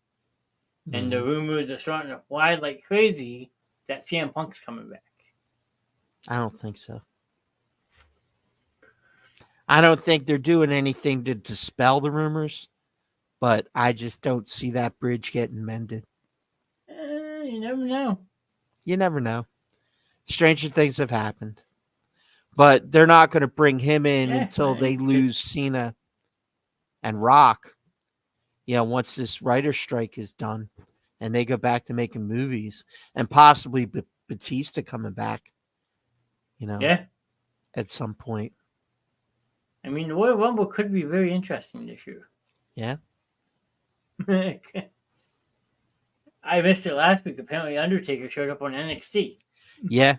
and the rumors are starting to fly like crazy that CM Punk's coming back. I don't think so. I don't think they're doing anything to dispel the rumors, but I just don't see that bridge getting mended. You never know. You never know. Stranger things have happened. But they're not going to bring him in until they lose Cena and Rock. Once this writer's strike is done and they go back to making movies and possibly Batista coming back, at some point. I mean, the Royal Rumble could be very interesting this year. Yeah. I missed it last week. Apparently, Undertaker showed up on NXT. Yeah.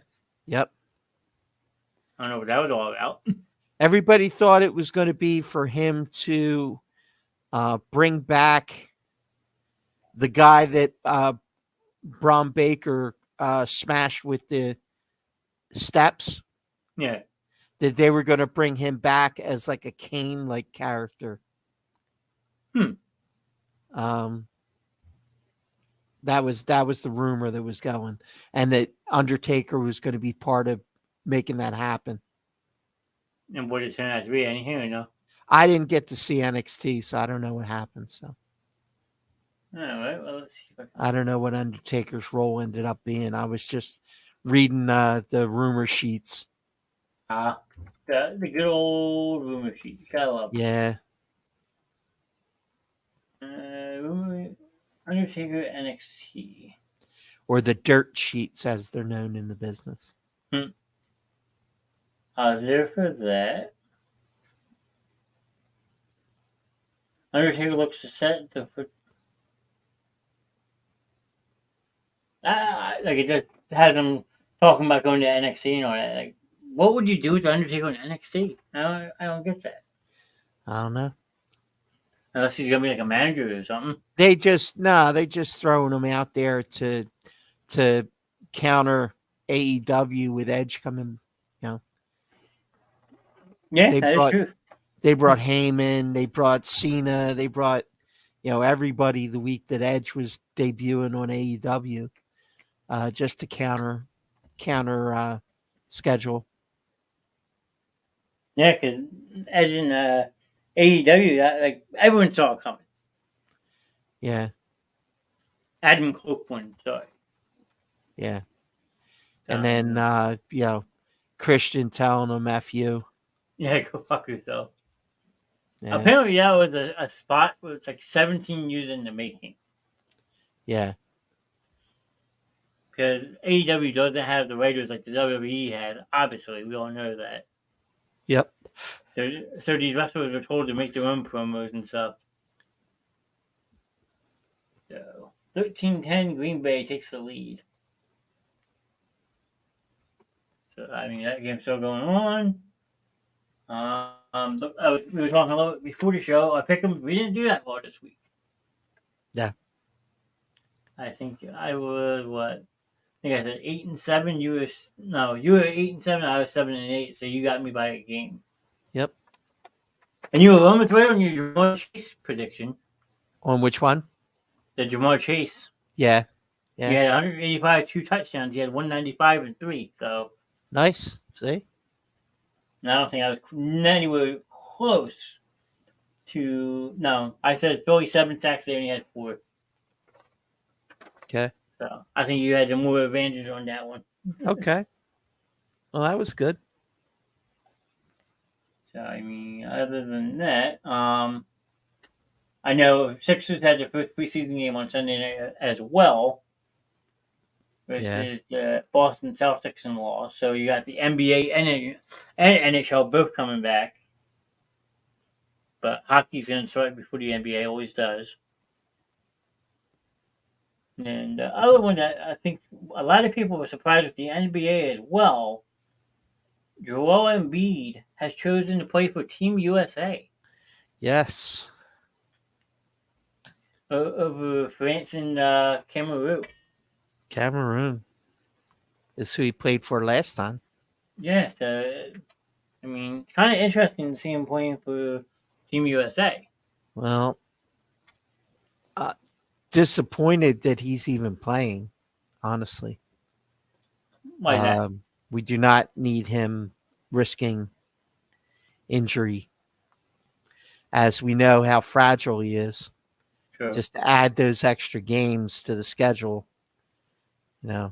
Yep. I don't know what that was all about. Everybody thought it was going to be for him to bring back the guy that Braun Baker smashed with the steps. Yeah. That they were going to bring him back as like a Kane-like character. That was the rumor that was going, and that Undertaker was going to be part of making that happen. And what it turned out to be, anything, I didn't get to see NXT, so I don't know what happened. So, all right, well, let's see. I don't know what Undertaker's role ended up being. I was just reading the rumor sheets. The good old rumor sheet. Gotta love it. Yeah. Undertaker NXT. Or the dirt sheets, as they're known in the business. I was there for that. Undertaker looks to set the foot. Like, it just has him talking about going to NXT and all that. Like, what would you do with the Undertaker in NXT? I don't get that. I don't know. Unless he's gonna be like a manager or something. They just throwing him out there to counter AEW with Edge coming. Yeah, that is true. They brought Heyman, they brought Cena, they brought everybody the week that Edge was debuting on AEW, just to counter schedule. Yeah, because Edge in AEW, like, everyone saw it coming. Yeah. Adam Copeland, sorry. Yeah. And then Christian telling him F you. Yeah, go fuck yourself. Yeah. Apparently that was a spot where it's like 17 years in the making. Yeah. Because AEW doesn't have the writers like the WWE had. Obviously, we all know that. Yep. So these wrestlers are told to make their own promos and stuff. So 13-10, Green Bay takes the lead. So I mean that game's still going on. We were talking a little bit before the show. I picked them. We didn't do that well this week. Yeah. I think I was what? I think I said 8-7. You were 8-7. I was 7-8. So you got me by a game. Yep. And you were almost right on your Jamar Chase prediction. On which one? The Jamar Chase. Yeah. Yeah. He had 185, 2 touchdowns. He had 195 and 3. So nice. See? And I don't think I was anywhere close to. No, I said Philly 7 sacks. They only had 4. Okay. So I think you had the more advantage on that one. Okay. Well, that was good. So I mean, other than that, I know Sixers had their first preseason game on Sunday night as well, versus the Boston Celtics in loss. So you got the NBA and NHL both coming back, but hockey's going to start before the NBA always does. And the other one that I think a lot of people were surprised with the NBA as well, Joel Embiid has chosen to play for Team USA. Yes. over France and Cameroon. Cameroon is who he played for last time. Yeah, so, I mean, kind of interesting to see him playing for Team USA. Well, disappointed that he's even playing, honestly. Why that? We do not need him risking injury, as we know how fragile he is. True. Just to add those extra games to the schedule, Yeah,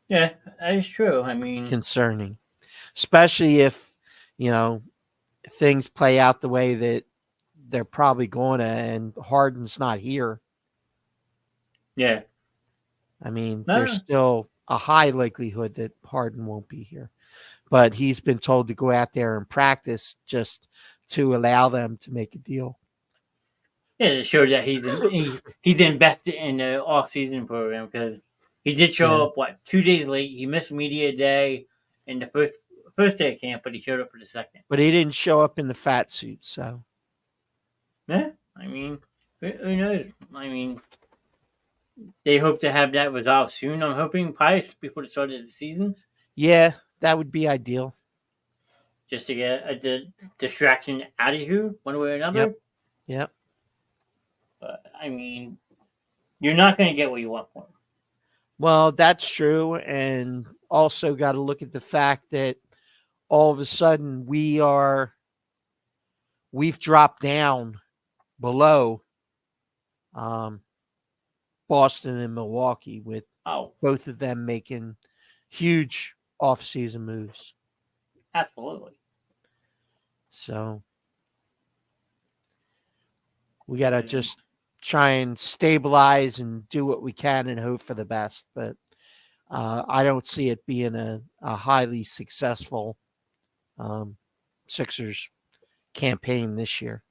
that is true. I mean, concerning, especially if, things play out the way that they're probably going to, and Harden's not here. yeah. I mean, No, there's still a high likelihood that Harden won't be here, but he's been told to go out there and practice just to allow them to make a deal. yeah, it shows that he's invested in the off-season program because he did show up 2 days late. He missed media day in the first day of camp, but he showed up for the second. But he didn't show up in the fat suit, so Yeah, I mean, who knows? I mean, they hope to have that resolved soon. I'm hoping probably before the start of the season, yeah, that would be ideal. just to get a distraction out of here one way or another. Yep. But I mean, you're not going to get what you want from him. Well, that's true, and also got to look at the fact that all of a sudden we've dropped down below Boston and Milwaukee, with both of them making huge off-season moves. Absolutely. So we got to just try and stabilize and do what we can and hope for the best. But I don't see it being a highly successful Sixers campaign this year,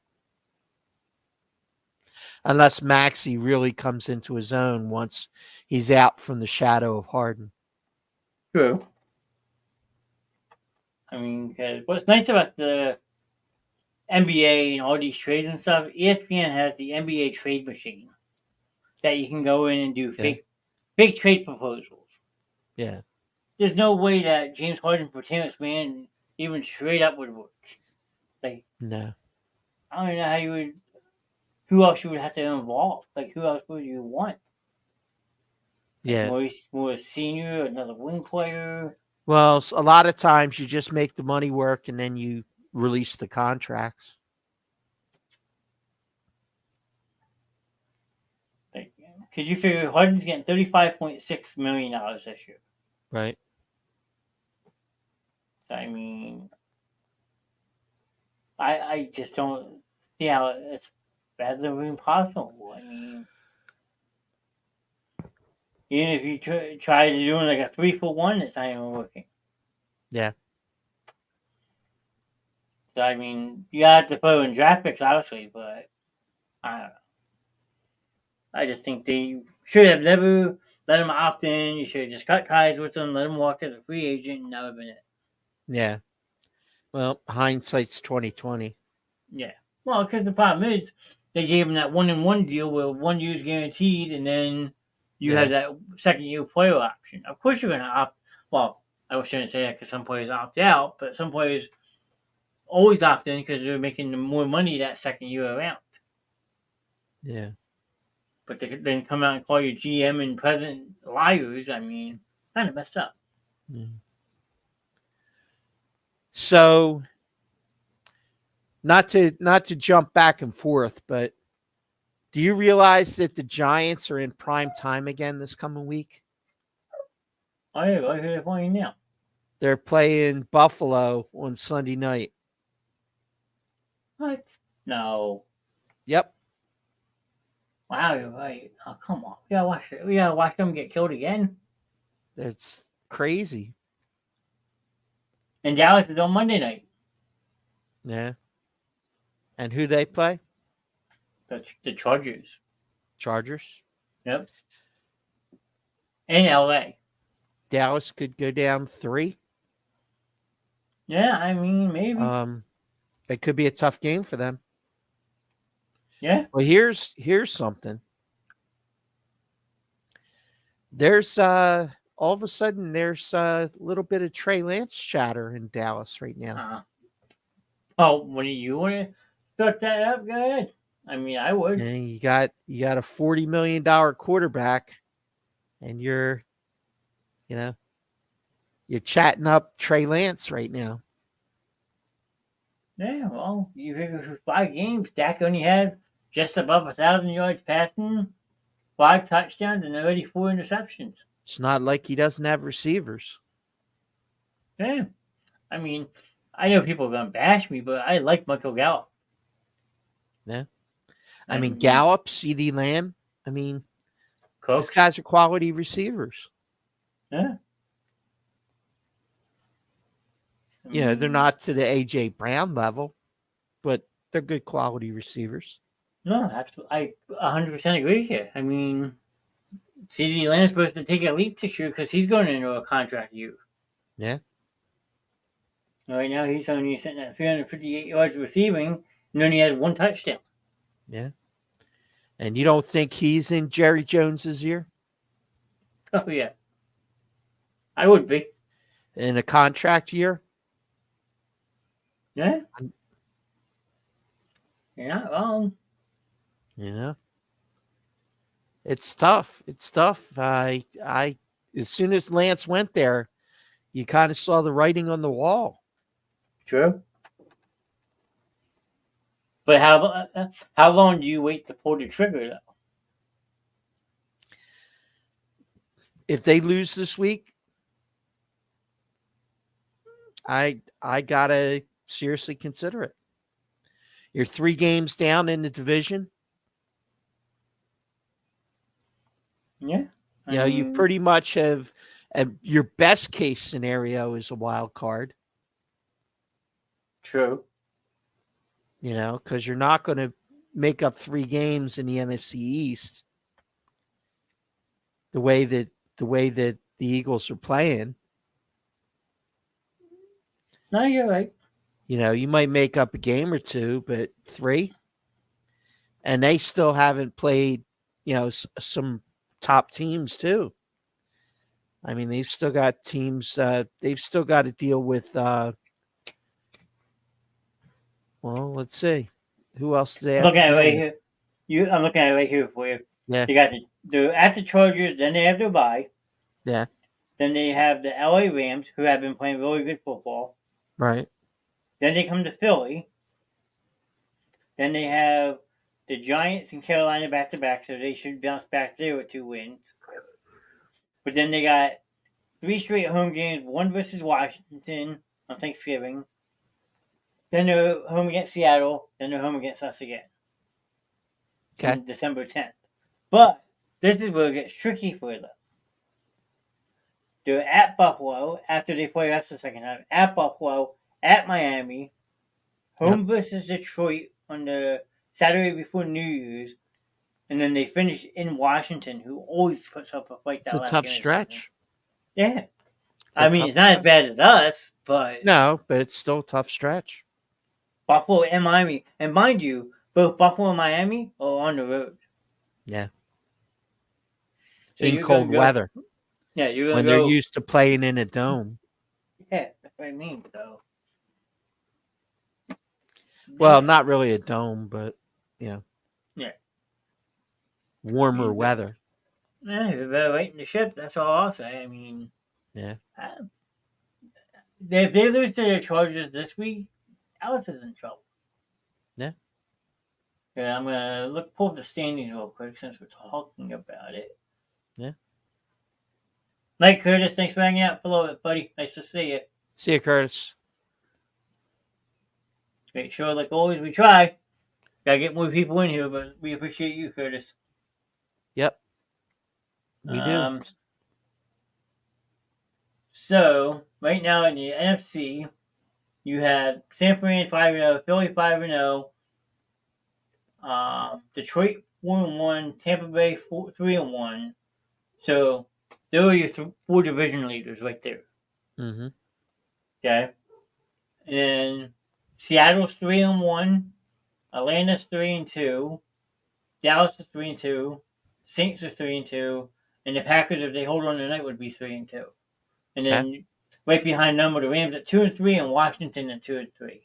unless Maxey really comes into his own once he's out from the shadow of Harden. True. I mean, because what's nice about the NBA and all these trades and stuff, ESPN has the NBA trade machine that you can go in and do fake trade proposals. Yeah. There's no way that James Harden for Terrence Mann even straight up would work. Like, no. I don't know how you would. Who else you would have to involve? Like, who else would you want? Like more senior, another wing player. Well, a lot of times you just make the money work and then you release the contracts. Like, could you figure Harden's getting $35.6 million this year? Right. So, I mean, I just don't see how it's better than possible. I mean, even if you try to do like a 3-for-1, it's not even working. Yeah. So, I mean, you have to throw in draft picks, obviously, but I don't know. I just think they should have never let him opt in. You should have just cut ties with him, let him walk as a free agent, and that would have been it. Yeah. Well, hindsight's 2020. Yeah. Well, because the problem is they gave him that 1-and-1 deal where 1 year's guaranteed, and then you have that second-year player option. Of course, you're going to opt. Well, I shouldn't say that because some players opt out, but some players always opt in because they're making more money that second year around. Yeah. But they then come out and call your GM and president liars. I mean, kind of messed up. Yeah. So, not to jump back and forth, but do you realize that the Giants are in prime time again this coming week? I hear they're playing now. They're playing Buffalo on Sunday night. What? No. Yep. Wow, you're right. Oh, come on. We gotta watch them get killed again. That's crazy. And Dallas is on Monday night. Yeah. And who they play? The Chargers. Chargers. Yep. In LA. Dallas could go down 3. Yeah, I mean, maybe. It could be a tough game for them. Yeah. Well, here's something. There's all of a sudden there's a little bit of Trey Lance chatter in Dallas right now. Oh, when you want to start that up, go ahead. I mean, I would. And you got a $40 million quarterback, and you're chatting up Trey Lance right now. Yeah, well, you figure for 5 games, Dak only had just above 1,000 yards passing, 5 touchdowns, and already 4 interceptions. It's not like he doesn't have receivers. Yeah, I mean, I know people are gonna bash me, but I like Michael Gallup. Yeah, I mean Gallup, CD Lamb. I mean, Cooks. these guys are quality receivers. Yeah. They're not to the AJ Brown level, but they're good quality receivers. No, absolutely. I 100% agree here. I mean, CD Lamb's supposed to take a leap this year because he's going into a contract year. Yeah. Right now, he's only sitting at 358 yards receiving and only has 1 touchdown. Yeah. And you don't think he's in Jerry Jones's ear? Oh, yeah. I would be. In a contract year? Yeah. You're not wrong. Yeah. It's tough. It's tough. I as soon as Lance went there, you kind of saw the writing on the wall. True. But how long do you wait to pull the trigger, though? If they lose this week, I gotta seriously consider it. You're 3 games down in the division. Yeah. You pretty much have your best case scenario is a wild card. True. Because you're not going to make up 3 games in the NFC East the way that the Eagles are playing. No, you're right. You might make up a game or 2, but 3, and they still haven't played, some top teams too. I mean, they've still got teams. They've still got to deal with. Well, let's see. Who else do they have? Looking at it right here. I'm looking at it right here for you. Yeah. They got at the Chargers, then they have their bye. Yeah. Then they have the LA Rams, who have been playing really good football. Right. Then they come to Philly. Then they have the Giants and Carolina back to back, so they should bounce back there with 2 wins. But then they got 3 straight home games, 1 versus Washington on Thanksgiving. Then they're home against Seattle. Then they're home against us again. Okay. On December 10th. But this is where it gets tricky for them. They're at Buffalo after they play us the second time. At Buffalo, at Miami, home versus Detroit on the Saturday before New Year's, and then they finish in Washington, who always puts up a fight. It's a tough stretch. Yeah. I mean, it's not as bad as us, but... No, but it's still a tough stretch. Buffalo and Miami. And mind you, both Buffalo and Miami are on the road. Yeah. So in cold weather. Yeah, you're going when they're used to playing in a dome. Yeah, that's what I mean, though. Well, not really a dome, but Yeah. Warmer weather. Yeah, you're better waiting the ship. That's all I'll say. I mean, yeah. If they lose to the Chargers this week, Alice is in trouble. Yeah. Yeah, I'm gonna pull up the standings real quick since we're talking about it. Yeah. Mike Curtis, thanks for hanging out below it, buddy. Nice to see you. See you, Curtis. Make sure, like always, we try. Gotta get more people in here, but we appreciate you, Curtis. Yep. We do. So, right now in the NFC, you have San Fran 5-0, Philly 5-0, Detroit 4-1, Tampa Bay 3-1. So, there are your 4 division leaders right there. Mm-hmm. Okay. And Seattle's 3-1, Atlanta's 3-2, Dallas is 3-2, Saints are 3-2, and the Packers, if they hold on tonight, would be 3-2. And then right behind them are the Rams at 2-3 and Washington at 2-3.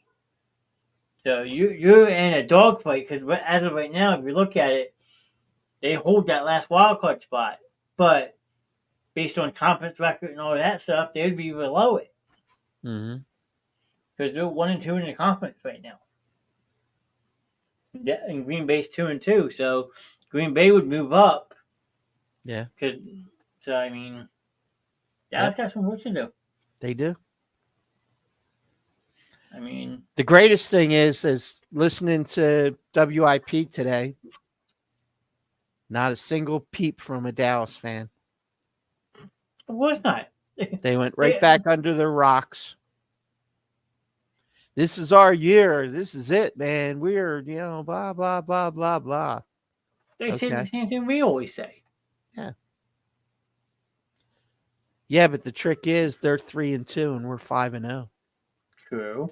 So you're in a dogfight because as of right now, if you look at it, they hold that last wild card spot. But based on conference record and all that stuff, they'd be below it Mm-hmm. because they're 1-2 in the conference right now. And Green Bay's 2-2, so Green Bay would move up. Yeah. So I mean, Dallas got some work to do. They do. I mean, the greatest thing is listening to WIP today. Not a single peep from a Dallas fan. of course not. They went right back under their rocks. This is our year. This is it, man. We're, blah, blah, blah, blah, blah. They say the same thing we always say. Yeah. Yeah, but the trick is they're 3-2 and we're 5-0. True.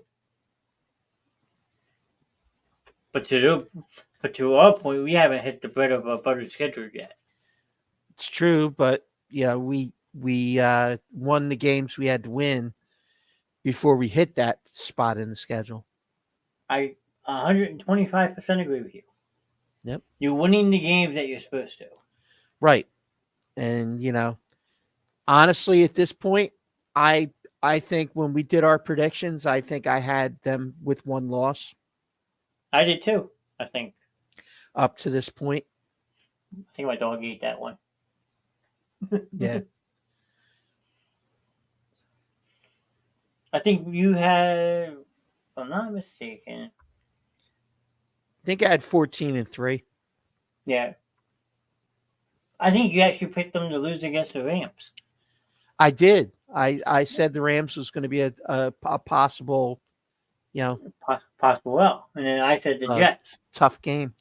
But to our point, we haven't hit the bread of a buttered schedule yet. It's true, but we won the games we had to win before we hit that spot in the schedule. I 125% agree with you. Yep. You're winning the games that you're supposed to. Right. And, honestly, at this point, I think when we did our predictions, I think I had them with one loss. I did too, I think. Up to this point. I think my dog ate that one. Yeah. I think you had, if I'm not mistaken. I think I had 14-3. Yeah. I think you actually picked them to lose against the Rams. I did. I said the Rams was going to be a possible, possible well. And then I said the Jets. Tough game.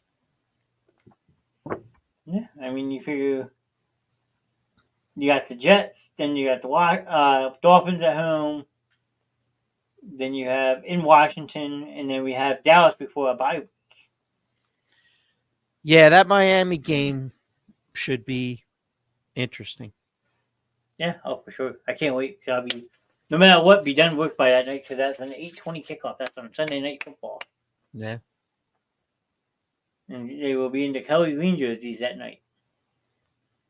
Yeah. I mean, you figure you got the Jets, then you got the Dolphins at home. Then you have in Washington, and then we have Dallas before a bye week. Yeah, that Miami game should be interesting. Yeah, for sure. I can't wait. I'll be, no matter what, be done work by that night because that's an 8:20 kickoff. That's on Sunday Night Football. Yeah. And they will be in the Kelly Green jerseys that night.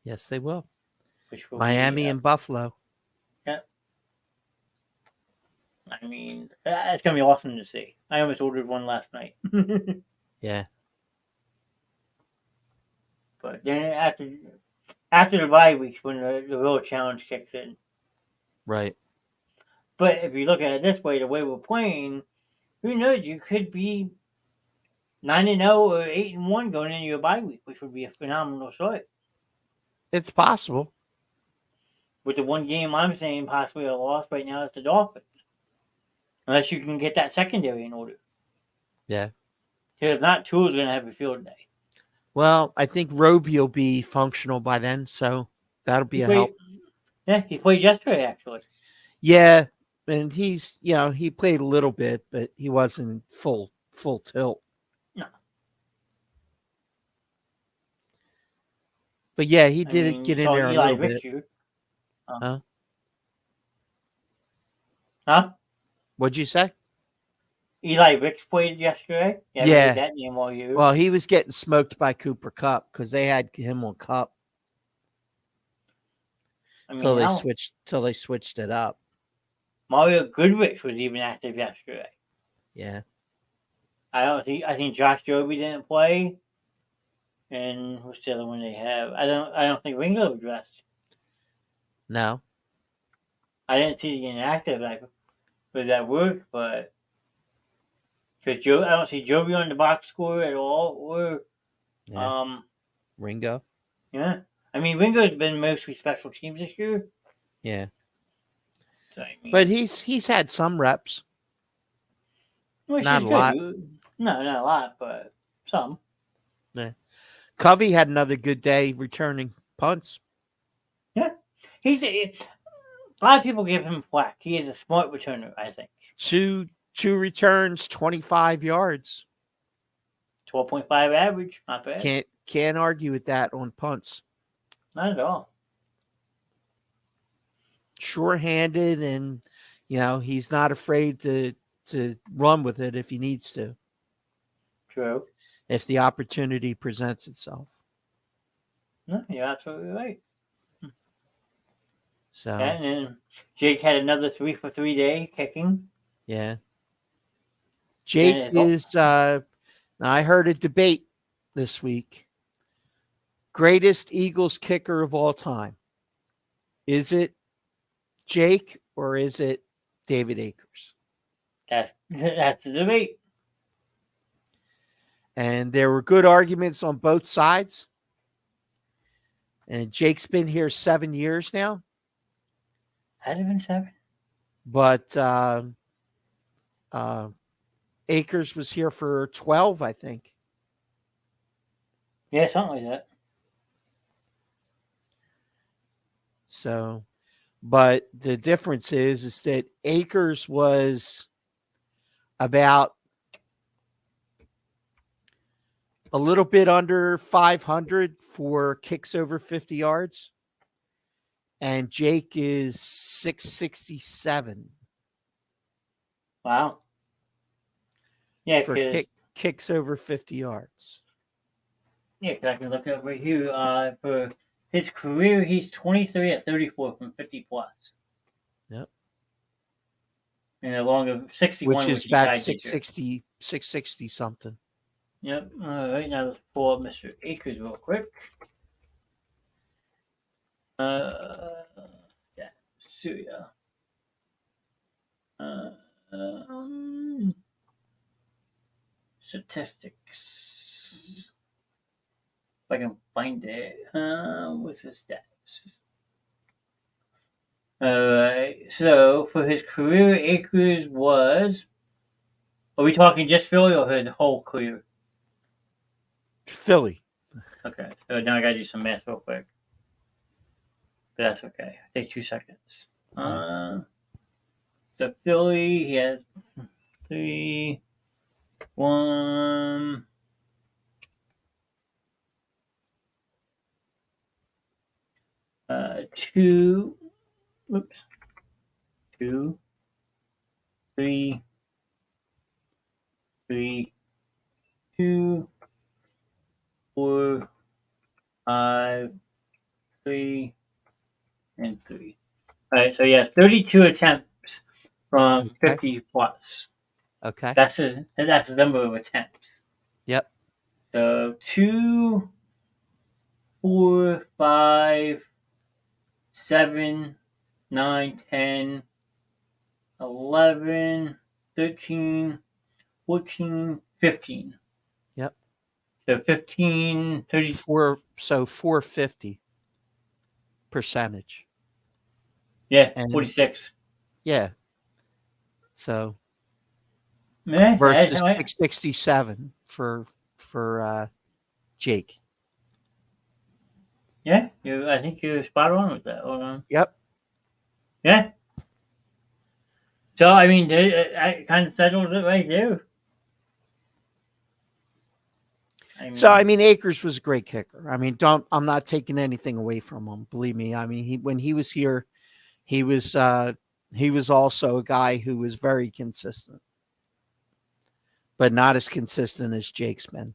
Yes, they will. Will Miami and Buffalo. Yeah. I mean, it's going to be awesome to see. I almost ordered one last night. Yeah. But then after the bye weeks when the real challenge kicks in. Right. But if you look at it this way, the way we're playing, who knows? You could be 9-0 or 8-1 going into your bye week, which would be a phenomenal start. It's possible. With the one game I'm saying possibly a loss right now is the Dolphins. Unless you can get that secondary in order. Yeah. Because if not, Tua's going to have a field day. Well, I think Roby will be functional by then, so that'll be a help. Yeah, he played yesterday, actually. Yeah, and he's, he played a little bit, but he wasn't full tilt. No. But yeah, he did get in there a little bit. Huh? What'd you say? Eli Ricks played yesterday. Yeah. That name all year. Well, he was getting smoked by Cooper Kupp because they had him on Kupp. Till they switched it up. Mario Goodrich was even active yesterday. Yeah. I think Josh Joby didn't play. And what's the other one they have? I don't think Ringo was dressed. No. I didn't see the inactive. I was at work, but because I don't see Joby on the box score at all, or Ringo. Yeah, I mean Ringo's been mostly special teams this year. Yeah, so, I mean, but he's had some reps. Not a lot. No, not a lot, but some. Yeah, Covey had another good day returning punts. Yeah, a lot of people give him flack. He is a smart returner, I think. Two returns, 25 yards. 12.5 average, not bad. Can't argue with that on punts. Not at all. Sure-handed, and he's not afraid to run with it if he needs to. True. If the opportunity presents itself. No, you're absolutely right. So And then Jake had another 3 for 3 day kicking. yeah. Jake is now I heard a debate this week. Greatest Eagles kicker of all time. Is it Jake or is it David Akers? That's the debate. And there were good arguments on both sides. And Jake's been here 7 years now. Has it been 7? But Akers was here for 12, I think. Yeah, something like that. So, but the difference is that Akers was about a little bit under 500 for kicks over 50 yards. And Jake is 667. Wow. Yeah, for kicks over 50 yards. Yeah, because I can look over here. For his career, he's 23 at 34 from 50 plus. Yep. And along of 61, which is about 660 something. Yep. All right, now let's pull up Mr. Akers real quick. Yeah, Syria. Statistics. If I can find it. What's his stats? Alright, so for his career, Akers was. Are we talking just Philly or his whole career? Philly. Okay, so now I gotta do some math real quick. But that's okay. Take 2 seconds. So Philly, he has 3, 1. Two. Whoops. 2, 3, 3, 2, 4, 5, 3, and 3. All right, so he has 32 attempts from 50 plus. Okay. That's the number of attempts. Yep. So 2, 4, 5, 7, 9, 10, 11, 13, 14, 15. Yep. So 15, 34. So 450 percentage. Yeah, and 46. Yeah. So Man, versus 667 for Jake. Yeah, I think you're spot on with that. Hold on. Yep. Yeah. So I mean, I kind of settled it right there. I mean, Akers was a great kicker. I mean, I'm not taking anything away from him. Believe me. I mean, when he was here, he was also a guy who was very consistent, but not as consistent as Jake's been.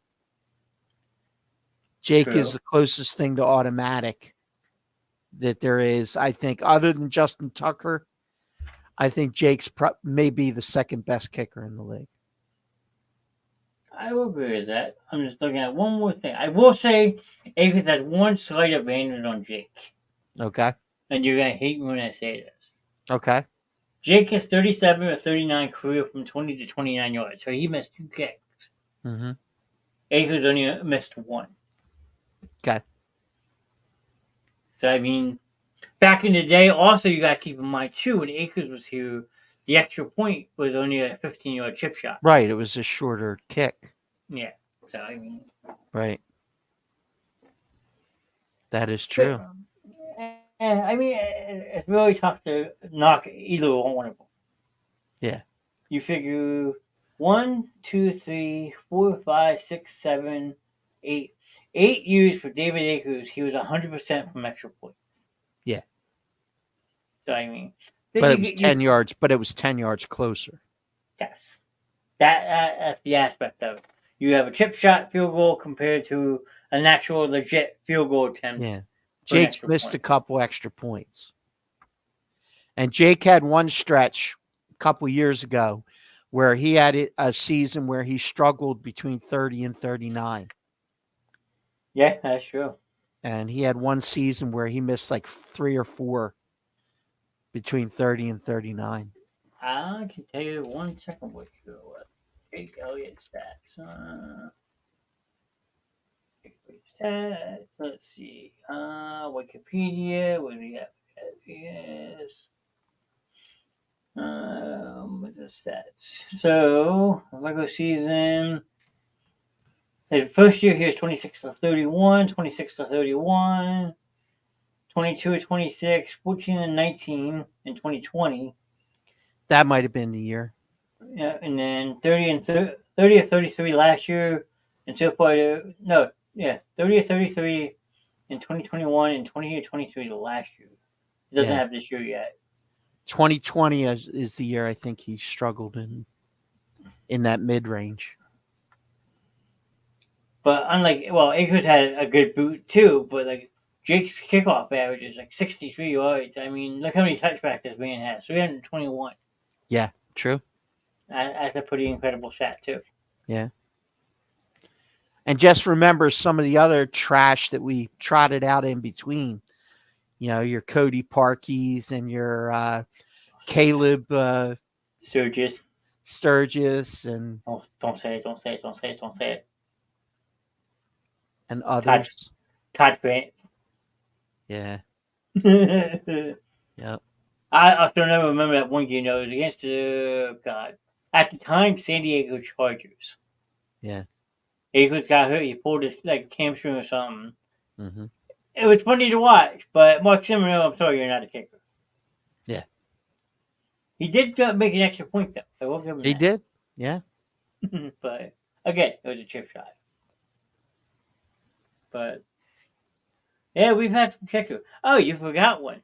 Jake is the closest thing to automatic that there is. I think, other than Justin Tucker, I think Jake's may be the second best kicker in the league. I will agree with that. I'm just looking at one more thing. I will say Akers has one slight advantage on Jake. Okay. And you're going to hate me when I say this. Okay. Jake has 37 or 39 career from 20 to 29 yards. So he missed 2 kicks. Mm-hmm. Akers only missed 1. Okay. So, I mean, back in the day, also you got to keep in mind, too, when Akers was here, the extra point was only a 15-yard chip shot. Right. It was a shorter kick. Yeah. So, I mean. Right. That is true. I mean, it's really tough to knock either one of them. Yeah. You figure 1, 2, 3, 4, 5, 6, 7, 8 years for David Akers, he was 100% from extra points. Yeah. So I mean, but it was 10 yards. But it was 10 yards closer. Yes, that's the aspect of it. You have a chip shot field goal compared to an actual legit field goal attempt. Yeah, Jake missed a couple extra points, and Jake had one stretch a couple years ago where he had a season where he struggled between 30 and 39. Yeah, that's true. And he had one season where he missed like 3 or 4 between 30 and 39. I can tell you 1 second what Jake Elliott stats. Stats. Let's see. Wikipedia. Was he at? Yes. What's the stats? So regular season. His first year, he was 26 to 31, 26 to 31, 22 to 26, 14 and 19 in 2020. That might have been the year. Yeah, and then 30 or 33 last year, and so far, 30 or 33 in 2021 and 20 or 23 the last year. It doesn't have this year yet. 2020 is the year I think he struggled in that mid range. But Akers had a good boot too. But like Jake's kickoff average is like 63 yards. I mean, look how many touchbacks this man has. 321. Yeah, true. That's a pretty incredible stat too. Yeah. And just remember some of the other trash that we trotted out in between. You know, your Cody Parkeys and your Caleb Sturgis and don't say it. And others. Todd Grant. Yeah. Yep. I still never remember that one game. It was against at the time San Diego Chargers. Yeah. Akers got hurt. He pulled his hamstring or something. Mm-hmm. It was funny to watch, but Mark Semino, I'm sorry, you're not a kicker. Yeah. He did make an extra point though. I will give him He that. did. Yeah. But again, it was a chip shot. But yeah, we've had some kickers. Oh, you forgot one.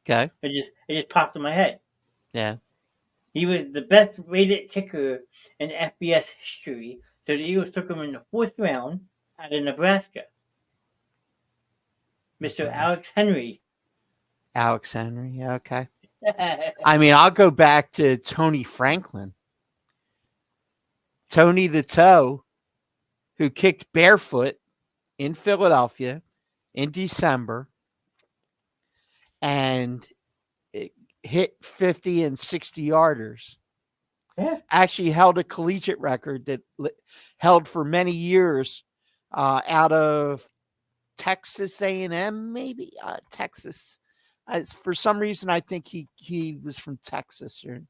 Okay. It just popped in my head. Yeah. He was the best rated kicker in FBS history, so the Eagles took him in the 4th round out of Nebraska. Mr. Alex Henry. Alex Henry. Yeah, okay. I mean, I'll go back to Tony Franklin. Tony the Toe, who kicked barefoot in Philadelphia in December and hit 50 and 60 yarders. Yeah. Actually held a collegiate record that held for many years out of Texas A&M, maybe Texas. For some reason, I think he was from Texas or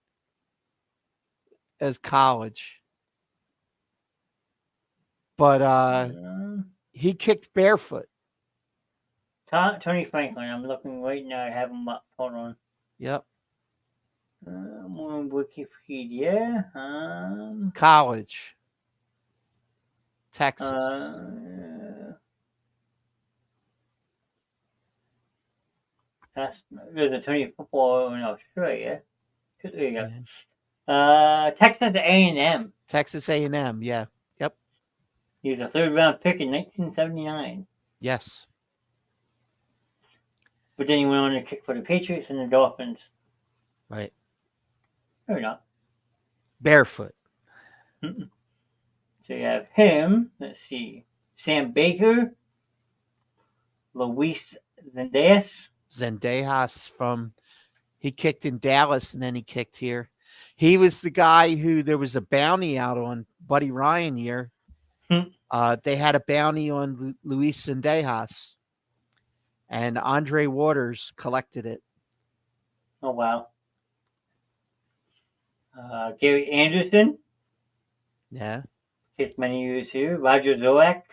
as college. But he kicked barefoot. Tony Franklin. I'm looking right now. I have him up. Hold on. Yep. More on Wikipedia. College. Texas. There's a Tony football in Australia. There you go. Yeah. Texas A&M. Texas A&M, yeah. Yep. He was a 3rd round pick in 1979. Yes. But then he went on to kick for the Patriots and the Dolphins. Right. Or not. Barefoot. Mm-mm. So you have him. Let's see. Sam Baker. Luis Zendejas he kicked in Dallas and then he kicked here. He was the guy who there was a bounty out on Buddy Ryan year. They had a bounty on Luis Zendejas. And Andre Waters collected it. Oh, wow. Gary Anderson. Yeah. Kicked many years here. Roger Zoak.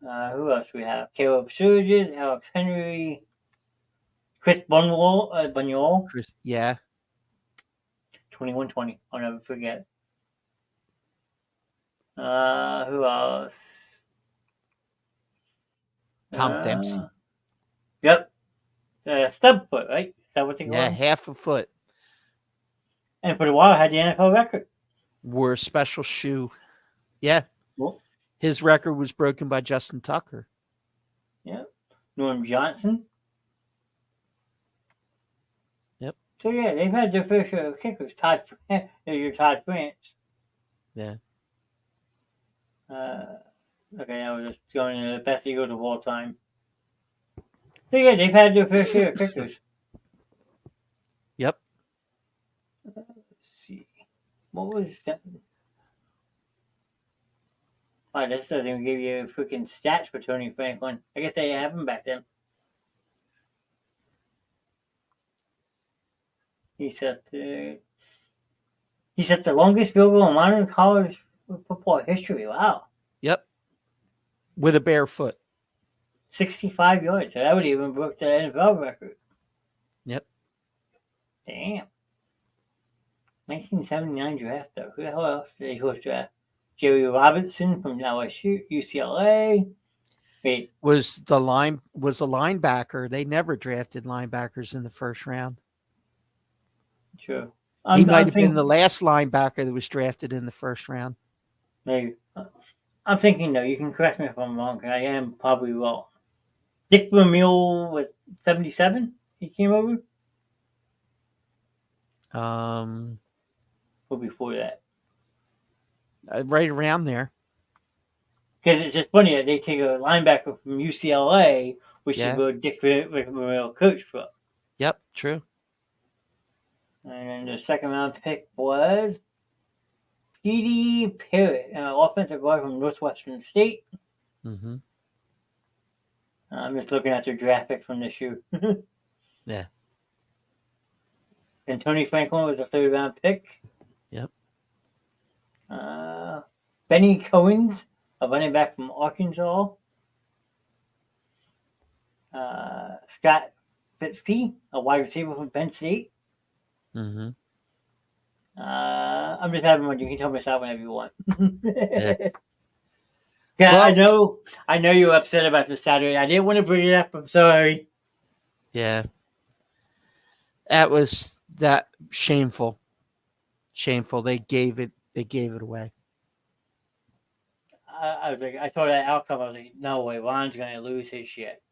Who else we have? Caleb Sturgis, Alex Henry, Chris Bunyol. Chris, yeah. 21-20. I'll never forget. Who else? Tom Dempsey. Yep. Stub foot, right? Is that what they call Yeah, him? half a foot. And for a while, had the NFL record. Wore a special shoe. Yeah. Well, His record was broken by Justin Tucker. yeah. Norm Johnson. Yep. So, yeah, they've had their fair share of kickers. Your Todd France. Yeah. Okay, now we're just going to the best Eagles of all time. So, yeah, they've had their fair share of kickers. Yep. Let's see. What was that? Oh, this doesn't even give you freaking stats for Tony Franklin. I guess they have him back then. He set the longest field goal in modern college football history. Wow. Yep. With a bare foot. 65 yards. So that would even broke the NFL record. Yep. Damn. 1979 draft, though. Who the hell else did they horse draft? Jerry Robinson from LSU, UCLA. Wait. Was a linebacker. They never drafted linebackers in the first round. True. He might have been the last linebacker that was drafted in the first round. Maybe. I'm thinking, though, you can correct me if I'm wrong, because I am probably wrong. Dick Vermeil was 77? He came over? Or before that? Right around there. Because it's just funny that they take a linebacker from UCLA, which is where Dick Vermeil coached from. Yep, true. And then the second round pick was P.D. Parrott, an offensive guard from Northwestern State. Mm-hmm. I'm just looking at their draft picks from this year. Yeah. And Tony Franklin was a third round pick. Yep. Benny Cohen's, a running back from Arkansas. Scott Fitzke, a wide receiver from Penn State. Mm-hmm. I'm just having one. You can tell me that whenever you want. Yeah. Well, I know you're upset about this Saturday. I didn't want to bring it up. I'm sorry. Yeah. That was shameful. Shameful. They gave it away. I was like, I saw that outcome. I was like, no way, Ron's going to lose his shit.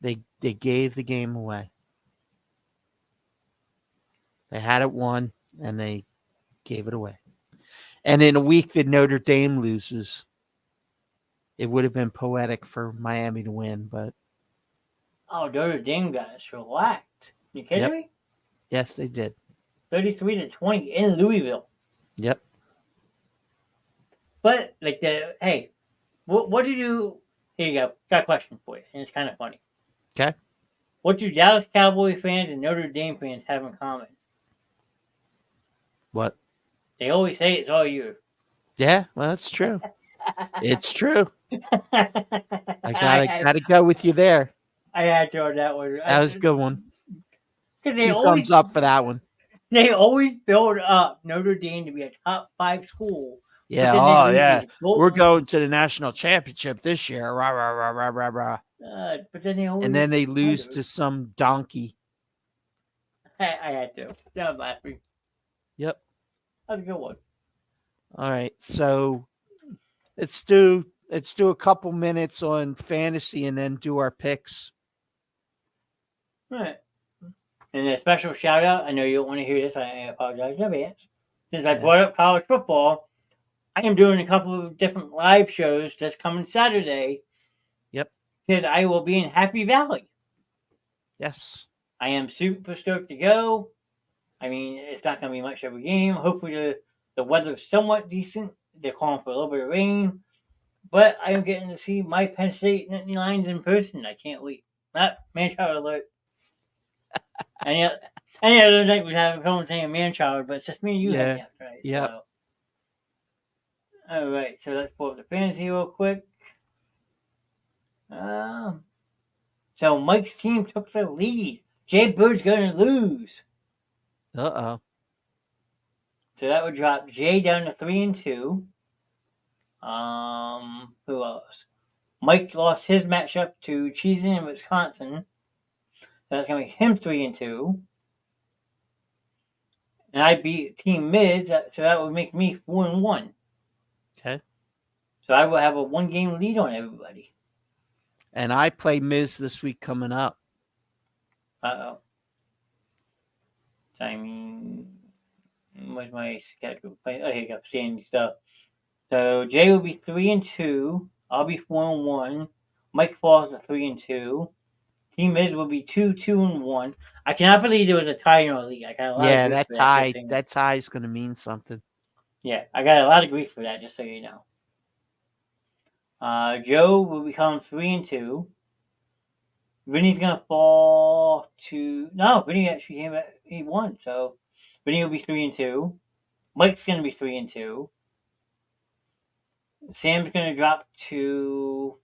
They gave the game away. They had it won, and they gave it away. And in a week that Notre Dame loses, it would have been poetic for Miami to win, but oh, Notre Dame got shellacked. You kidding me? Yes, they did. 33-20 in Louisville. Yep. But hey, what do you? Here you go. Got a question for you, and it's kind of funny. Okay. What do Dallas Cowboy fans and Notre Dame fans have in common? What? They always say it's all you. Yeah, well, that's true. It's true. I gotta go with you there. I had to on that one. That was a good one. 'Cause Two thumbs up for that one. They always build up Notre Dame to be a top 5 school. Yeah. Oh, yeah. We're going to the national championship this year. Rah, rah, rah, rah, rah, rah. But then they always lose to some donkey. I had to. That was laughing. Yep. That was a good one. All right. So let's do a couple minutes on fantasy and then do our picks. All right. And a special shout out. I know you don't want to hear this. I apologize in advance. Since I brought up college football, I am doing a couple of different live shows this coming Saturday. Yep. Because I will be in Happy Valley. Yes. I am super stoked to go. I mean, it's not going to be much of a game. Hopefully the weather's somewhat decent. They're calling for a little bit of rain. But I'm getting to see my Penn State Nittany Lions in person. I can't wait. Man-child alert. Any other night we'd have someone saying man-child, but it's just me and you. Yeah. Right? Yeah. So, all right. So let's pull up the fantasy real quick. So Mike's team took the lead. Jay Bird's going to lose. Uh-oh. So that would drop Jay down to 3-2. Who else? Mike lost his matchup to Cheesin in Wisconsin. That's going to make him 3-2. And I beat Team Miz, so that would make me 4-1. Okay. So I will have a 1-game lead on everybody. And I play Miz this week coming up. Uh-oh. So, I mean, what's my schedule? Oh, here you go. Standing stuff. So Jay will be 3-2. I'll be 4-1. Mike falls to 3-2. Team Miz will be 2-2-1. I cannot believe there was a tie in our league. I got a lot of grief for that. That tie is going to mean something. Yeah, I got a lot of grief for that, just so you know. Joe will become 3-2. Vinny's gonna fall to Vinny actually came back. He won, so Vinny will be 3-2. Mike's gonna be 3-2. Sam's gonna drop to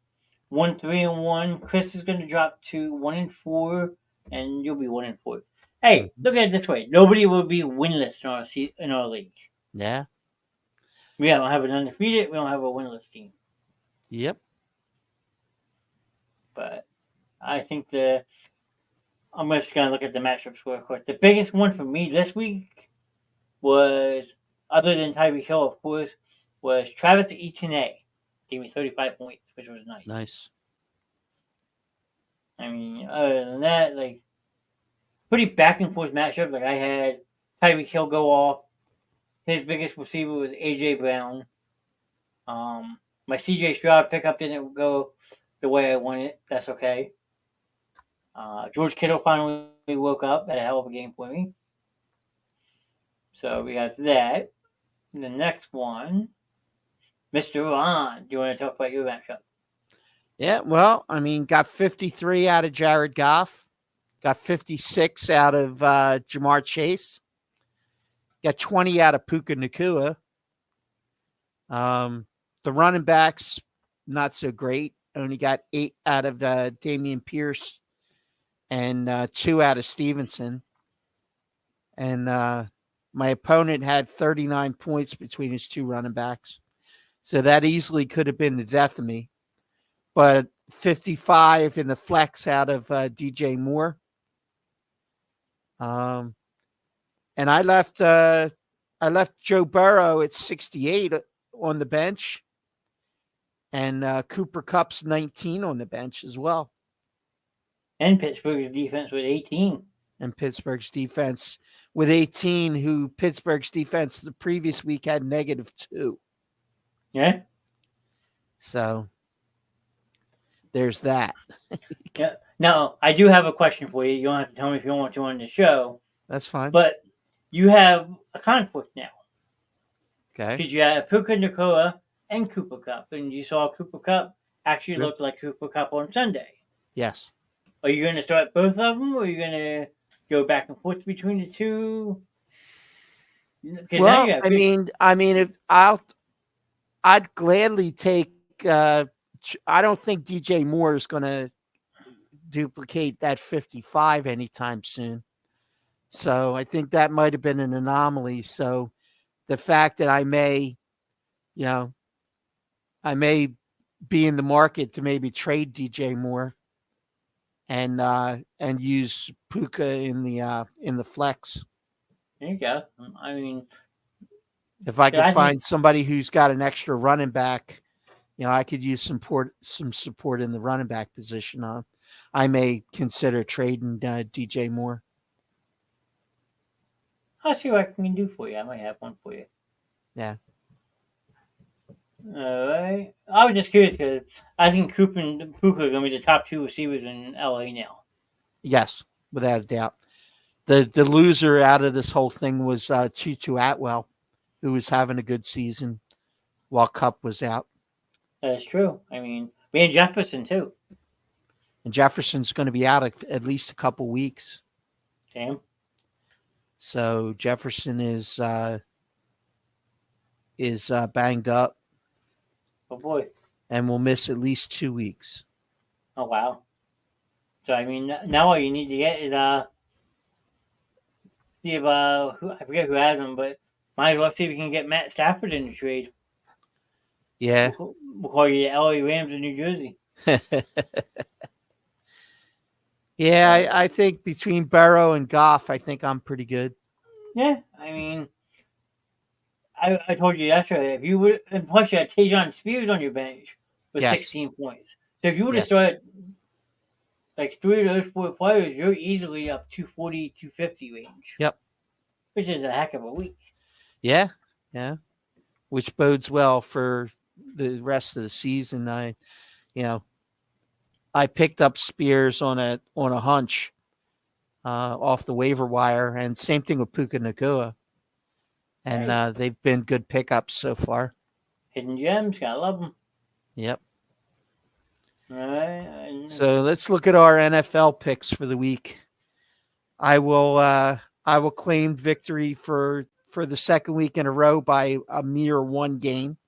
1-3-1. Chris is gonna drop to 1-4, and you'll be 1-4. Hey, look at it this way: nobody will be winless in our league. Yeah. We don't have an undefeated. We don't have a winless team. Yep. But I think I'm just going to look at the matchups real quick. The biggest one for me this week was, other than Tyreek Hill, of course, was Travis Etienne. Gave me 35 points, which was nice. Nice. I mean, other than that, pretty back and forth matchup. I had Tyreek Hill go off. His biggest receiver was A.J. Brown. My C.J. Stroud pickup didn't go the way I wanted. That's okay. George Kittle finally woke up. Had a hell of a game for me. So we got that. The next one, Mr. Ron. Do you want to talk about your matchup? Yeah, well, I mean, got 53 out of Jared Goff. Got 56 out of Jamar Chase. Got 20 out of Puka Nacua. The running backs, not so great. Only got 8 out of Dameon Pierce and 2 out of Stevenson. And my opponent had 39 points between his 2 running backs. So that easily could have been the death of me. But 55 in the flex out of DJ Moore. And I left Joe Burrow at 68 on the bench. And Cooper Kupp's 19 on the bench as well. And Pittsburgh's defense with 18. And Pittsburgh's defense with 18, who Pittsburgh's defense the previous week had -2. Yeah. So there's that. Yeah. Now, I do have a question for you. You don't have to tell me if you don't want to on the show. That's fine. But you have a conflict now. Okay. Because you have Puka Nacua and Cooper Kupp. And you saw Cooper Kupp actually looked like Cooper Kupp on Sunday. Yes. Are you going to start both of them, or are you going to go back and forth between the two? Well, I mean, if I'd gladly take. I don't think DJ Moore is going to duplicate that 55 anytime soon. So I think that might have been an anomaly. So the fact that I may be in the market to maybe trade DJ Moore and use Puka in the flex. There you go. I mean, if I could find somebody who's got an extra running back, I could use some support in the running back position. I may consider trading DJ Moore. I'll see what I can do for you. I might have one for you. Yeah. All right. I was just curious because I think Cooper and Puka are going to be the top 2 receivers in LA now. Yes, without a doubt. The loser out of this whole thing was Tutu Atwell, who was having a good season while Kupp was out. That's true. I mean, me and Jefferson too. And Jefferson's going to be out at least a couple weeks. Damn. So Jefferson is banged up. Oh boy. And will miss at least 2 weeks. Oh wow. So I mean, now all you need to get is see if I forget who has him, but might as well see if we can get Matt Stafford in the trade. Yeah. We'll call you the LA Rams of New Jersey. Yeah, I think between Burrow and Goff, I think I'm pretty good. Yeah, I mean, I told you yesterday, if you would, and plus you had Tejon Spears on your bench with Yes. 16 points. So if you would have Yes. started like 3 of those 4 players, you're easily up 240, 250 range. Yep. Which is a heck of a week. Yeah. Yeah. Which bodes well for the rest of the season. I picked up Spears on a hunch off the waiver wire, and same thing with Puka Nacua. And they've been good pickups so far. Hidden gems, gotta love them. Yep. All right. So let's look at our NFL picks for the week. I will claim victory for the second week in a row by a mere 1 game.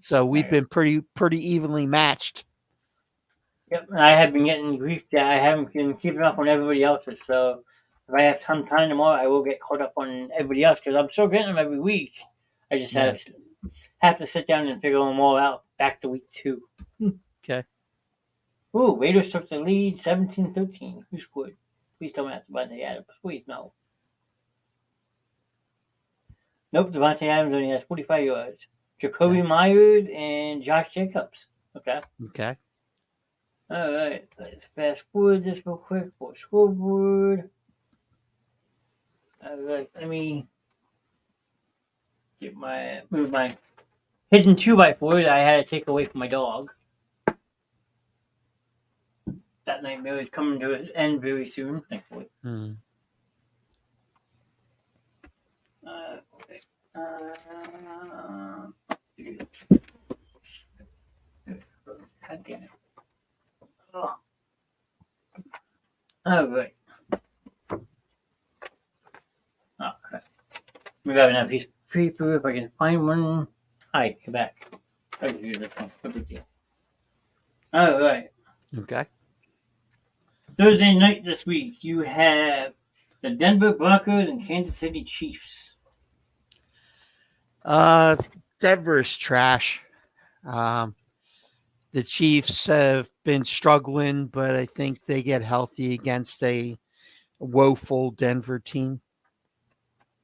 So we've been pretty evenly matched. Yep, I have been getting grief that I haven't been keeping up on everybody else's. So if I have some time tomorrow, I will get caught up on everybody else because I'm still getting them every week. I just have to sit down and figure them all out back to week 2. Okay. Ooh, Raiders took the lead 17-13. Who scored? Please tell me that's Devontae Adams. Please, no. Nope, Devontae Adams only has 45 yards. Jacoby Myers and Josh Jacobs. Okay. Okay. All right, let's fast forward this real quick for scoreboard. All right, let me move my hidden 2x4 that I had to take away from my dog. That nightmare is coming to an end very soon, thankfully. Okay. God damn it. Oh. All right. Okay. We got another piece of paper if I can find one. Hi, you're back. I can use this one. No big deal. All right. Okay. Thursday night this week, you have the Denver Broncos and Kansas City Chiefs. Denver's trash. The Chiefs have been struggling, but I think they get healthy against a woeful Denver team.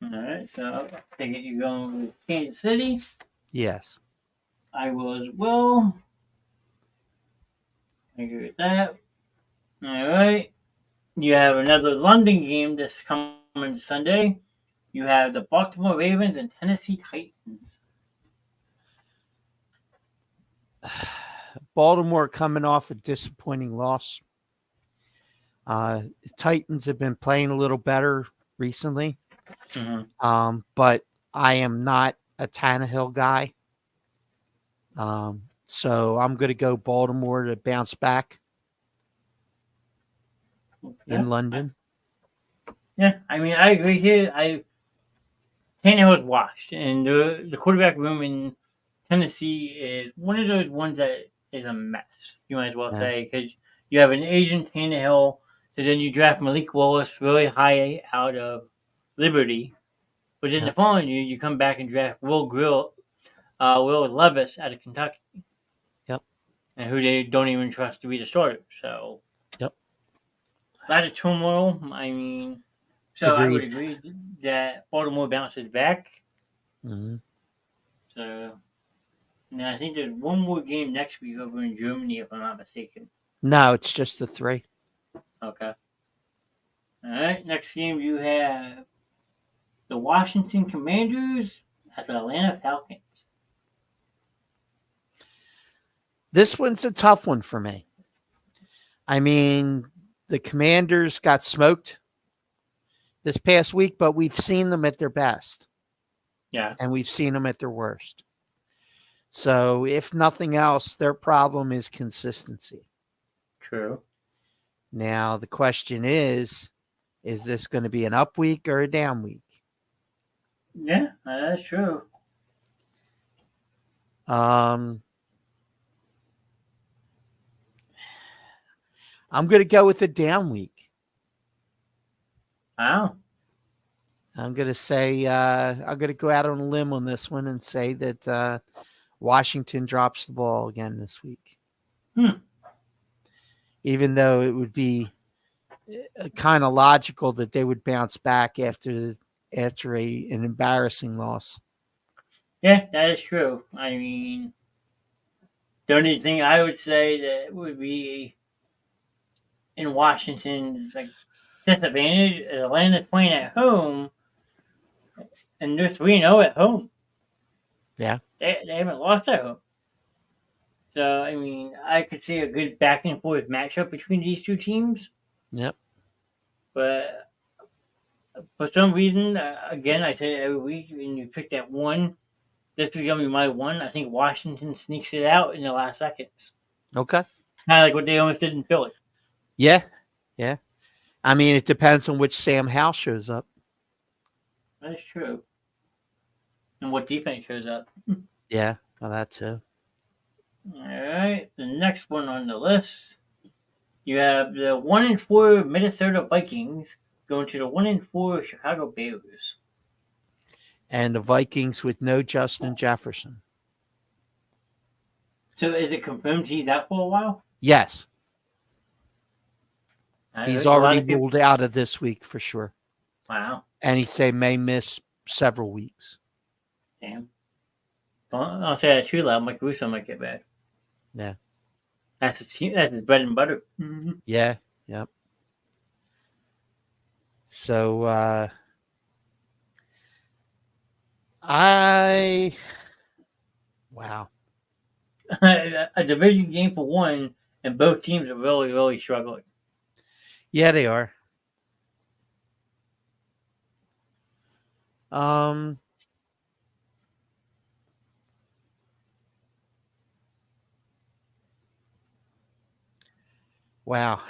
All right, so I take it you're going with Kansas City. Yes. I will as well. I agree with that. All right. You have another London game this coming Sunday. You have the Baltimore Ravens and Tennessee Titans. Baltimore coming off a disappointing loss. The Titans have been playing a little better recently. But I am not a Tannehill guy. So I'm going to go Baltimore to bounce back in London. Yeah, I mean, I agree here. Tannehill is washed, and the quarterback room in Tennessee is one of those ones that is a mess. You might as well say, because you have an Asian Tannehill, so then you draft Malik Willis really high out of Liberty, but then the following year you come back and draft Will Levis out of Kentucky. Yep. And who they don't even trust to be the starter. So, yep. A lot of turmoil. I mean, so agreed. I would agree that Baltimore bounces back. Mm-hmm. So, and I think there's one more game next week over in Germany, if I'm not mistaken. No, it's just the 3. Okay. All right. Next game you have the Washington Commanders at the Atlanta Falcons. This one's a tough one for me. I mean, the Commanders got smoked this past week, but we've seen them at their best. Yeah. And we've seen them at their worst. So, if nothing else, their problem is consistency. True. Now, the question is this going to be an up week or a down week? Yeah, that's true. I'm going to go with a down week. Wow. I'm going to say, I'm going to go out on a limb on this one and say that Washington drops the ball again this week. Hmm. Even though it would be kind of logical that they would bounce back after an embarrassing loss. Yeah, that is true. I mean, the only thing I would say that would be in Washington's disadvantage is Atlanta's playing at home, and they're 3-0 at home. Yeah. They haven't lost at home. So, I mean, I could see a good back and forth matchup between these two teams. Yep. But for some reason, again, I say it every week, when you pick that one, this is going to be my one. I think Washington sneaks it out in the last seconds. Okay. Kind of like what they almost did in Philly. Yeah. Yeah. I mean, it depends on which Sam Howell shows up. That is true. And what defense shows up. Yeah. Well, that too. All right. The next one on the list, you have the 1-4 Minnesota Vikings going to the 1-4 Chicago Bears. And the Vikings with no Justin Jefferson. So is it confirmed he's out for a while? Yes. He's already people... ruled out of this week for sure. Wow. And he say may miss several weeks. Damn. I'll say that too loud. Mike Russo might get bad. Yeah. That's his bread and butter. Mm-hmm. Yeah. Yep. So wow. A division game for one, and both teams are really, really struggling. Yeah, they are. Wow.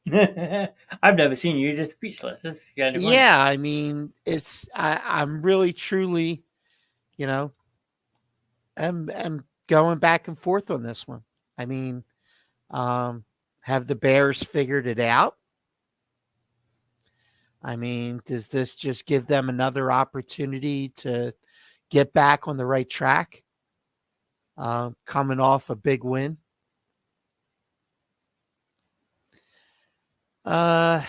I've never seen you just speechless. Yeah, I mean, I'm really, truly, I'm going back and forth on this one. I mean, have the Bears figured it out? I mean, does this just give them another opportunity to get back on the right track? Coming off a big win. I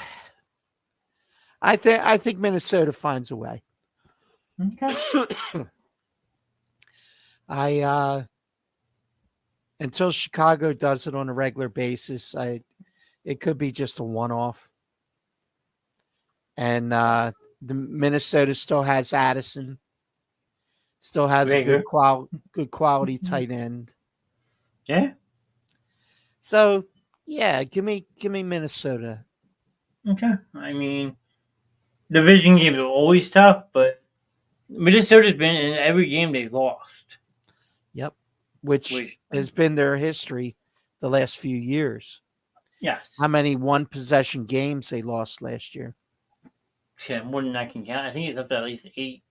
think Minnesota finds a way. Okay. Until Chicago does it on a regular basis, it could be just a one-off. And the Minnesota still has Addison, still has a good quality tight end. Yeah. So yeah, give me Minnesota. Okay. I mean, division games are always tough, but Minnesota's been in every game they've lost. Yep. Which has been their history the last few years. Yes. How many one-possession games they lost last year? Yeah, more than I can count. I think it's up to at least 8.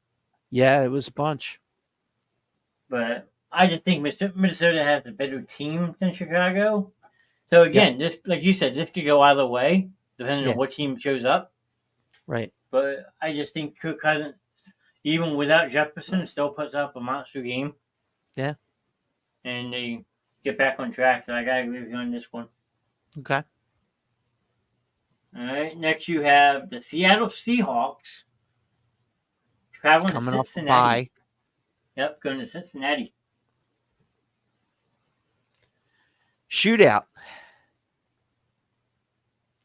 Yeah, it was a bunch. But I just think Minnesota has a better team than Chicago. So again, just like you said, this could go either way, depending on what team shows up. Right. But I just think Kirk Cousins, even without Jefferson, still puts up a monster game. Yeah. And they get back on track. So I gotta agree with you on this one. Okay. All right. Next, you have the Seattle Seahawks traveling to Cincinnati. Off a bye. Yep, going to Cincinnati. Shootout.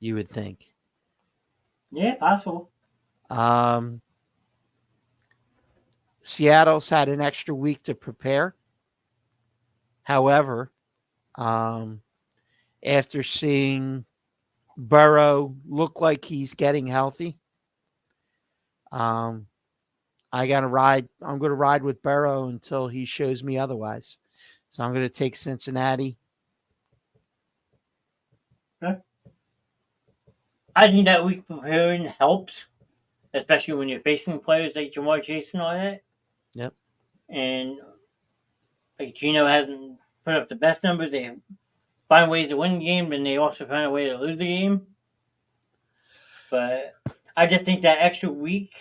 You would think. Yeah, possible. Seattle's had an extra week to prepare. However, after seeing Burrow look like he's getting healthy, I'm going to ride with Burrow until he shows me otherwise. So I'm going to take Cincinnati. Okay. I think that week preparing helps, especially when you're facing players like Jamar Chase and all that. Yep. And like Gino hasn't put up the best numbers. They find ways to win the game, and they also find a way to lose the game. But I just think that extra week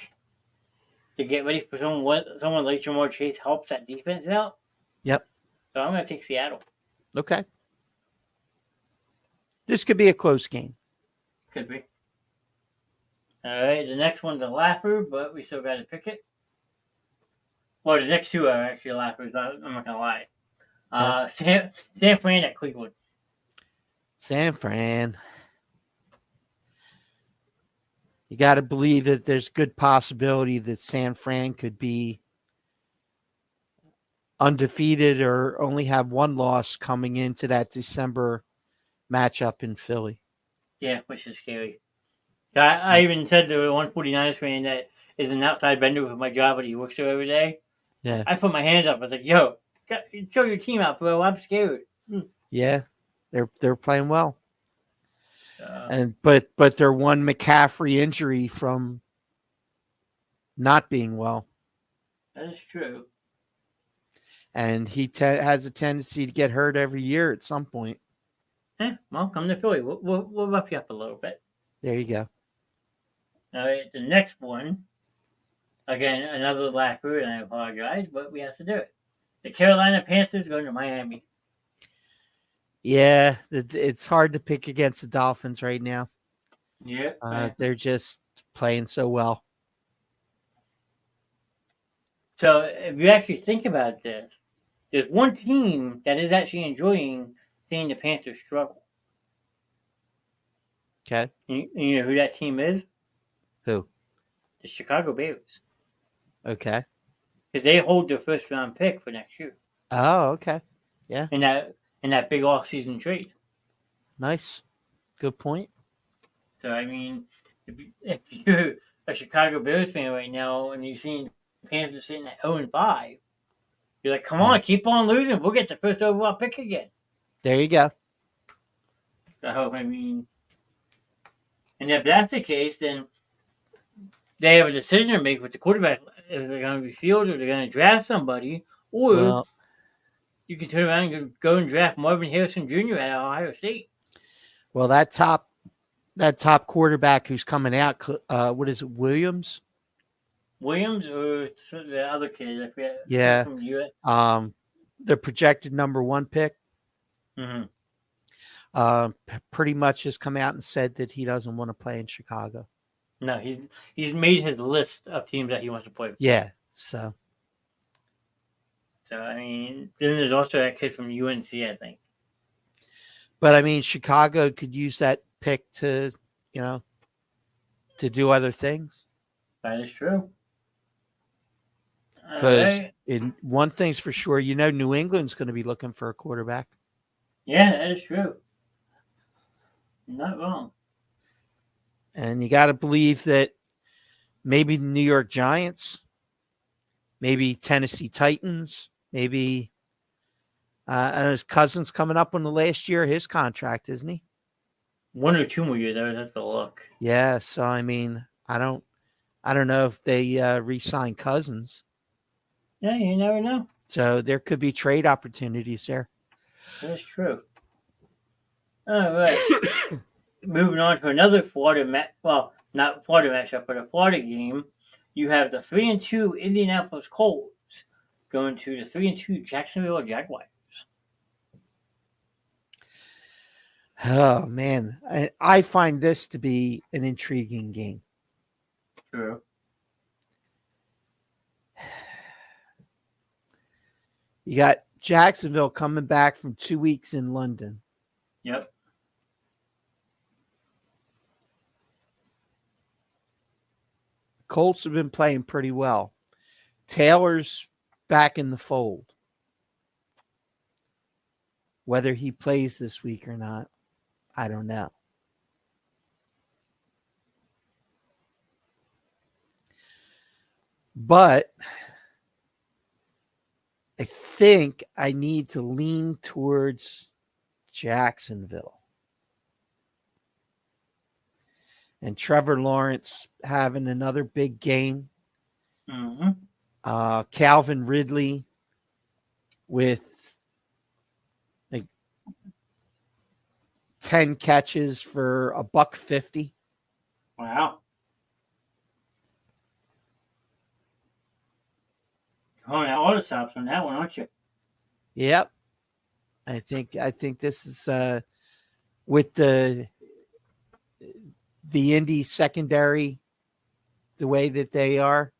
to get ready for someone like Jamar Chase helps that defense out. Yep. So I'm going to take Seattle. Okay. This could be a close game. Could be. All right, the next one's a laugher, but we still got to pick it. Well, the next two are actually laughers. I'm not going to lie. San Fran at Cleveland. San Fran. You got to believe that there's good possibility that San Fran could be undefeated or only have one loss coming into that December matchup in Philly. Yeah, which is scary. I even said to the 149ers fan that is an outside vendor with my job, but he works there every day. Yeah. I put my hands up. I was like, yo, show your team out, bro. I'm scared. Yeah. They're playing well. But they're one McCaffrey injury from not being well. That is true. And he has a tendency to get hurt every year at some point. Well, come to Philly. We'll rough you up a little bit. There you go. All right, the next one. Again, another laugher, and I apologize, but we have to do it. The Carolina Panthers going to Miami. Yeah, it's hard to pick against the Dolphins right now. Yeah. They're just playing so well. So if you actually think about this, there's one team that is actually enjoying seeing the Panthers struggle. Okay. You know who that team is? Who? The Chicago Bears. Okay. Because they hold their first round pick for next year. Oh, okay. Yeah. In that big off season trade. Nice. Good point. So I mean, if you're a Chicago Bears fan right now and you've seen the Panthers sitting at 0-5, you're like, come on, keep on losing. We'll get the first overall pick again. There you go. So I mean, and if that's the case, then they have a decision to make with the quarterback. If they're going to be Fields or they're going to draft somebody, or you can turn around and go and draft Marvin Harrison Jr. at Ohio State. Well, that top quarterback who's coming out, what is it, Williams? Williams or the other kid? I forget. Yeah. From the US. The projected number 1 pick. Mm-hmm. Pretty much has come out and said that he doesn't want to play in Chicago. No, he's made his list of teams that he wants to play with. Yeah, so I mean, then there's also that kid from UNC, I think. But I mean, Chicago could use that pick to do other things. That is true. Because one thing's for sure, New England's going to be looking for a quarterback. Yeah, that is true. Not wrong. And you got to believe that maybe the New York Giants, maybe Tennessee Titans, maybe his Cousins coming up on the last year of his contract, isn't he? 1 or 2 more years, I would have to look. Yeah, so I mean, I don't know if they re-sign Cousins. Yeah, you never know. So there could be trade opportunities there. That's true. All right. Moving on to another Florida not Florida matchup, but a Florida game. You have the 3-2 Indianapolis Colts going to the 3-2 Jacksonville Jaguars. Oh man, I find this to be an intriguing game. True. You got Jacksonville coming back from 2 weeks in London. Yep. Colts have been playing pretty well. Taylor's back in the fold. Whether he plays this week or not, I don't know. But I think I need to lean towards Jacksonville. And Trevor Lawrence having another big game. Mm-hmm. Calvin Ridley with 10 catches for $150. Wow. Oh, now all the stops on that one, aren't you? Yep. I think this is with the Indy secondary, the way that they are.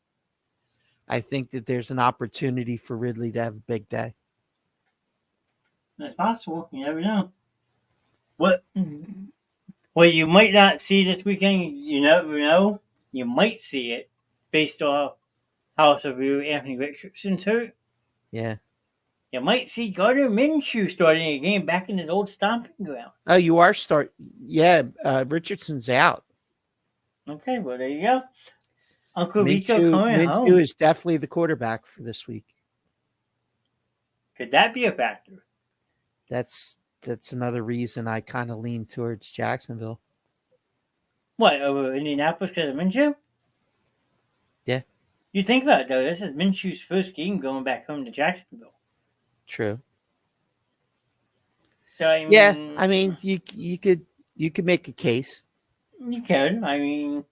I think that there's an opportunity for Ridley to have a big day. That's possible. You never know. What you might not see this weekend, you never know. You might see it based off how severe Anthony Richardson's hurt. Yeah. You might see Gardner Minshew starting a game back in his old stomping ground. Oh, you are Yeah, Richardson's out. Okay, well, there you go. Uncle Rico coming home. Minshew is definitely the quarterback for this week. Could that be a factor? That's another reason I kind of lean towards Jacksonville. What, over Indianapolis because of Minshew? Yeah. You think about it, though. This is Minshew's first game going back home to Jacksonville. True. So, I mean, you could make a case. You could. I mean,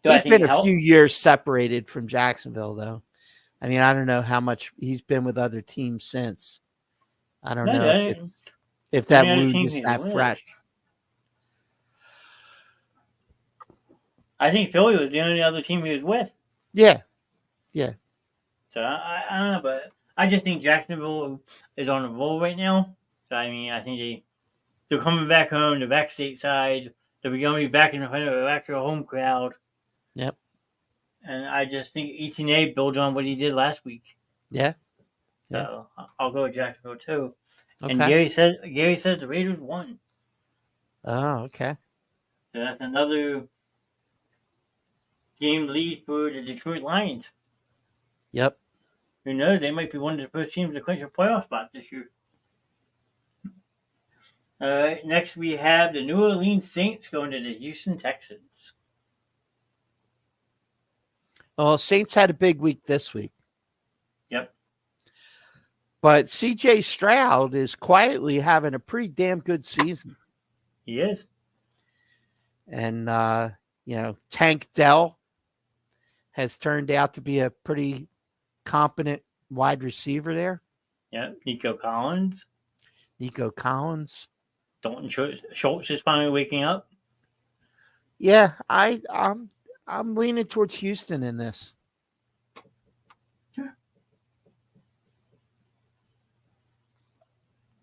he's been a few years separated from Jacksonville, though. I mean, I don't know how much he's been with other teams since. I don't know if that wound is that fresh. I think Philly was the only other team he was with. Yeah. So I don't know, but I just think Jacksonville is on a roll right now. So I mean, I think they're coming back home. They're back stateside. They're going to be back in front of an actual home crowd. Yep. And I just think ETNA builds on what he did last week. Yeah. So I'll go with Jacksonville too. Okay. And Gary says the Raiders won. Oh, okay. So that's another game lead for the Detroit Lions. Yep. Who knows? They might be one of the first teams to clinch a playoff spot this year. All right. Next, we have the New Orleans Saints going to the Houston Texans. Well, Saints had a big week this week. Yep. But C.J. Stroud is quietly having a pretty damn good season. He is. And, Tank Dell has turned out to be a pretty competent wide receiver there. Yeah, Nico Collins. Dalton Schultz is finally waking up. Yeah, I'm leaning towards Houston in this. Sure.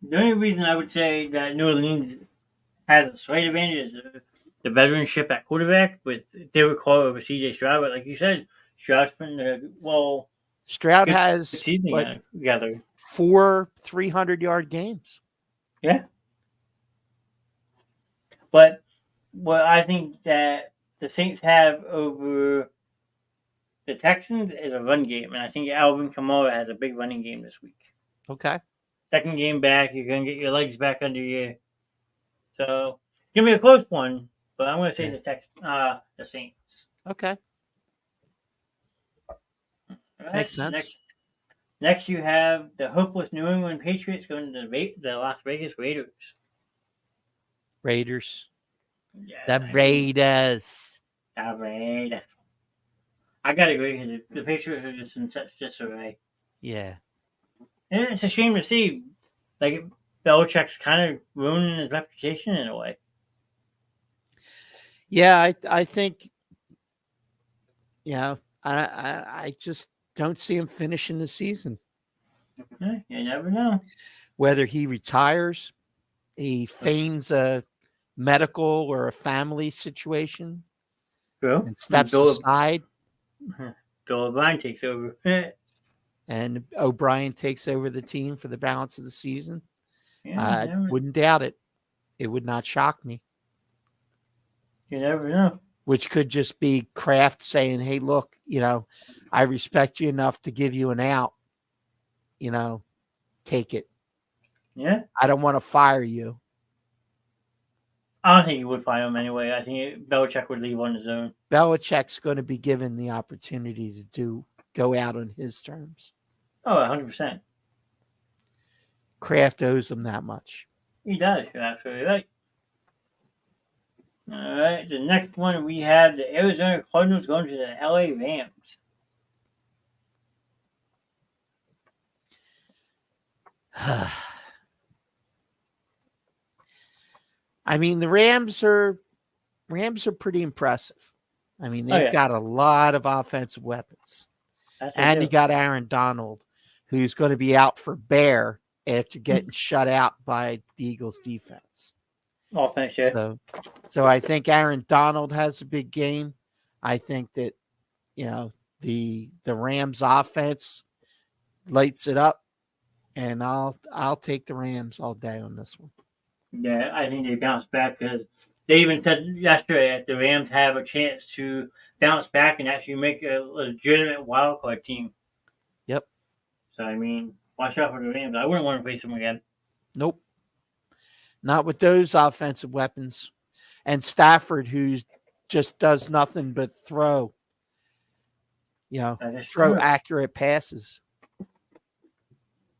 The only reason I would say that New Orleans has a slight advantage is the veteranship at quarterback with Derek Carr over C.J. Stroud. But like you said, Stroud's been Stroud has together 4 300-yard games. Yeah. But what I think that the Saints have over the Texans is a run game. And I think Alvin Kamara has a big running game this week. Okay. Second game back, you're going to get your legs back under you. So, give me a close one, but I'm going to say the Saints. Okay. Right. Makes sense. Next, you have the hopeless New England Patriots going to the Las Vegas Raiders. The Raiders. I got to agree because the Patriots are just in such disarray. Yeah. And it's a shame to see. Like, Belichick's kind of ruining his reputation in a way. Yeah, I think, I just don't see him finishing the season. You never know. Whether he retires, he feigns a medical or a family situation, and steps aside. Bill O'Brien takes over. And O'Brien takes over the team for the balance of the season. Yeah, I wouldn't doubt it. It would not shock me. You never know. Which could just be Kraft saying, hey, look, I respect you enough to give you an out. Take it. Yeah. I don't want to fire you. I don't think he would fire him anyway. I think Belichick would leave on his own. Belichick's going to be given the opportunity to go out on his terms. Oh, 100%. Kraft owes him that much. He does. You're absolutely right. All right. The next one we have the Arizona Cardinals going to the LA Rams. I mean, the Rams are pretty impressive. I mean, they've got a lot of offensive weapons. And you got Aaron Donald, who's going to be out for Bear after getting shut out by the Eagles defense. Offense, yeah. So I think Aaron Donald has a big game. I think that, the Rams offense lights it up, and I'll take the Rams all day on this one. Yeah, I think they bounce back because they even said yesterday that the Rams have a chance to bounce back and actually make a legitimate wild card team. Yep. So, I mean, watch out for the Rams. I wouldn't want to face them again. Nope. Not with those offensive weapons. And Stafford, who just does nothing but throw accurate passes.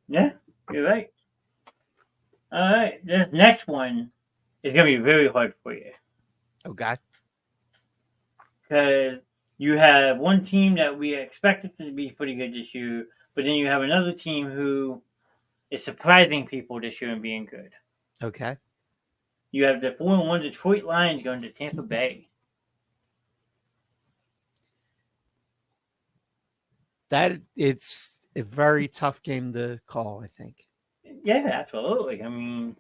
Yeah, you're right. All right, this next one is going to be very hard for you. Okay. Because you have one team that we expected to be pretty good this year, but then you have another team who is surprising people this year and being good. Okay. You have the 4-1 Detroit Lions going to Tampa Bay. That it's a very tough game to call, I think. Yeah, absolutely. I mean,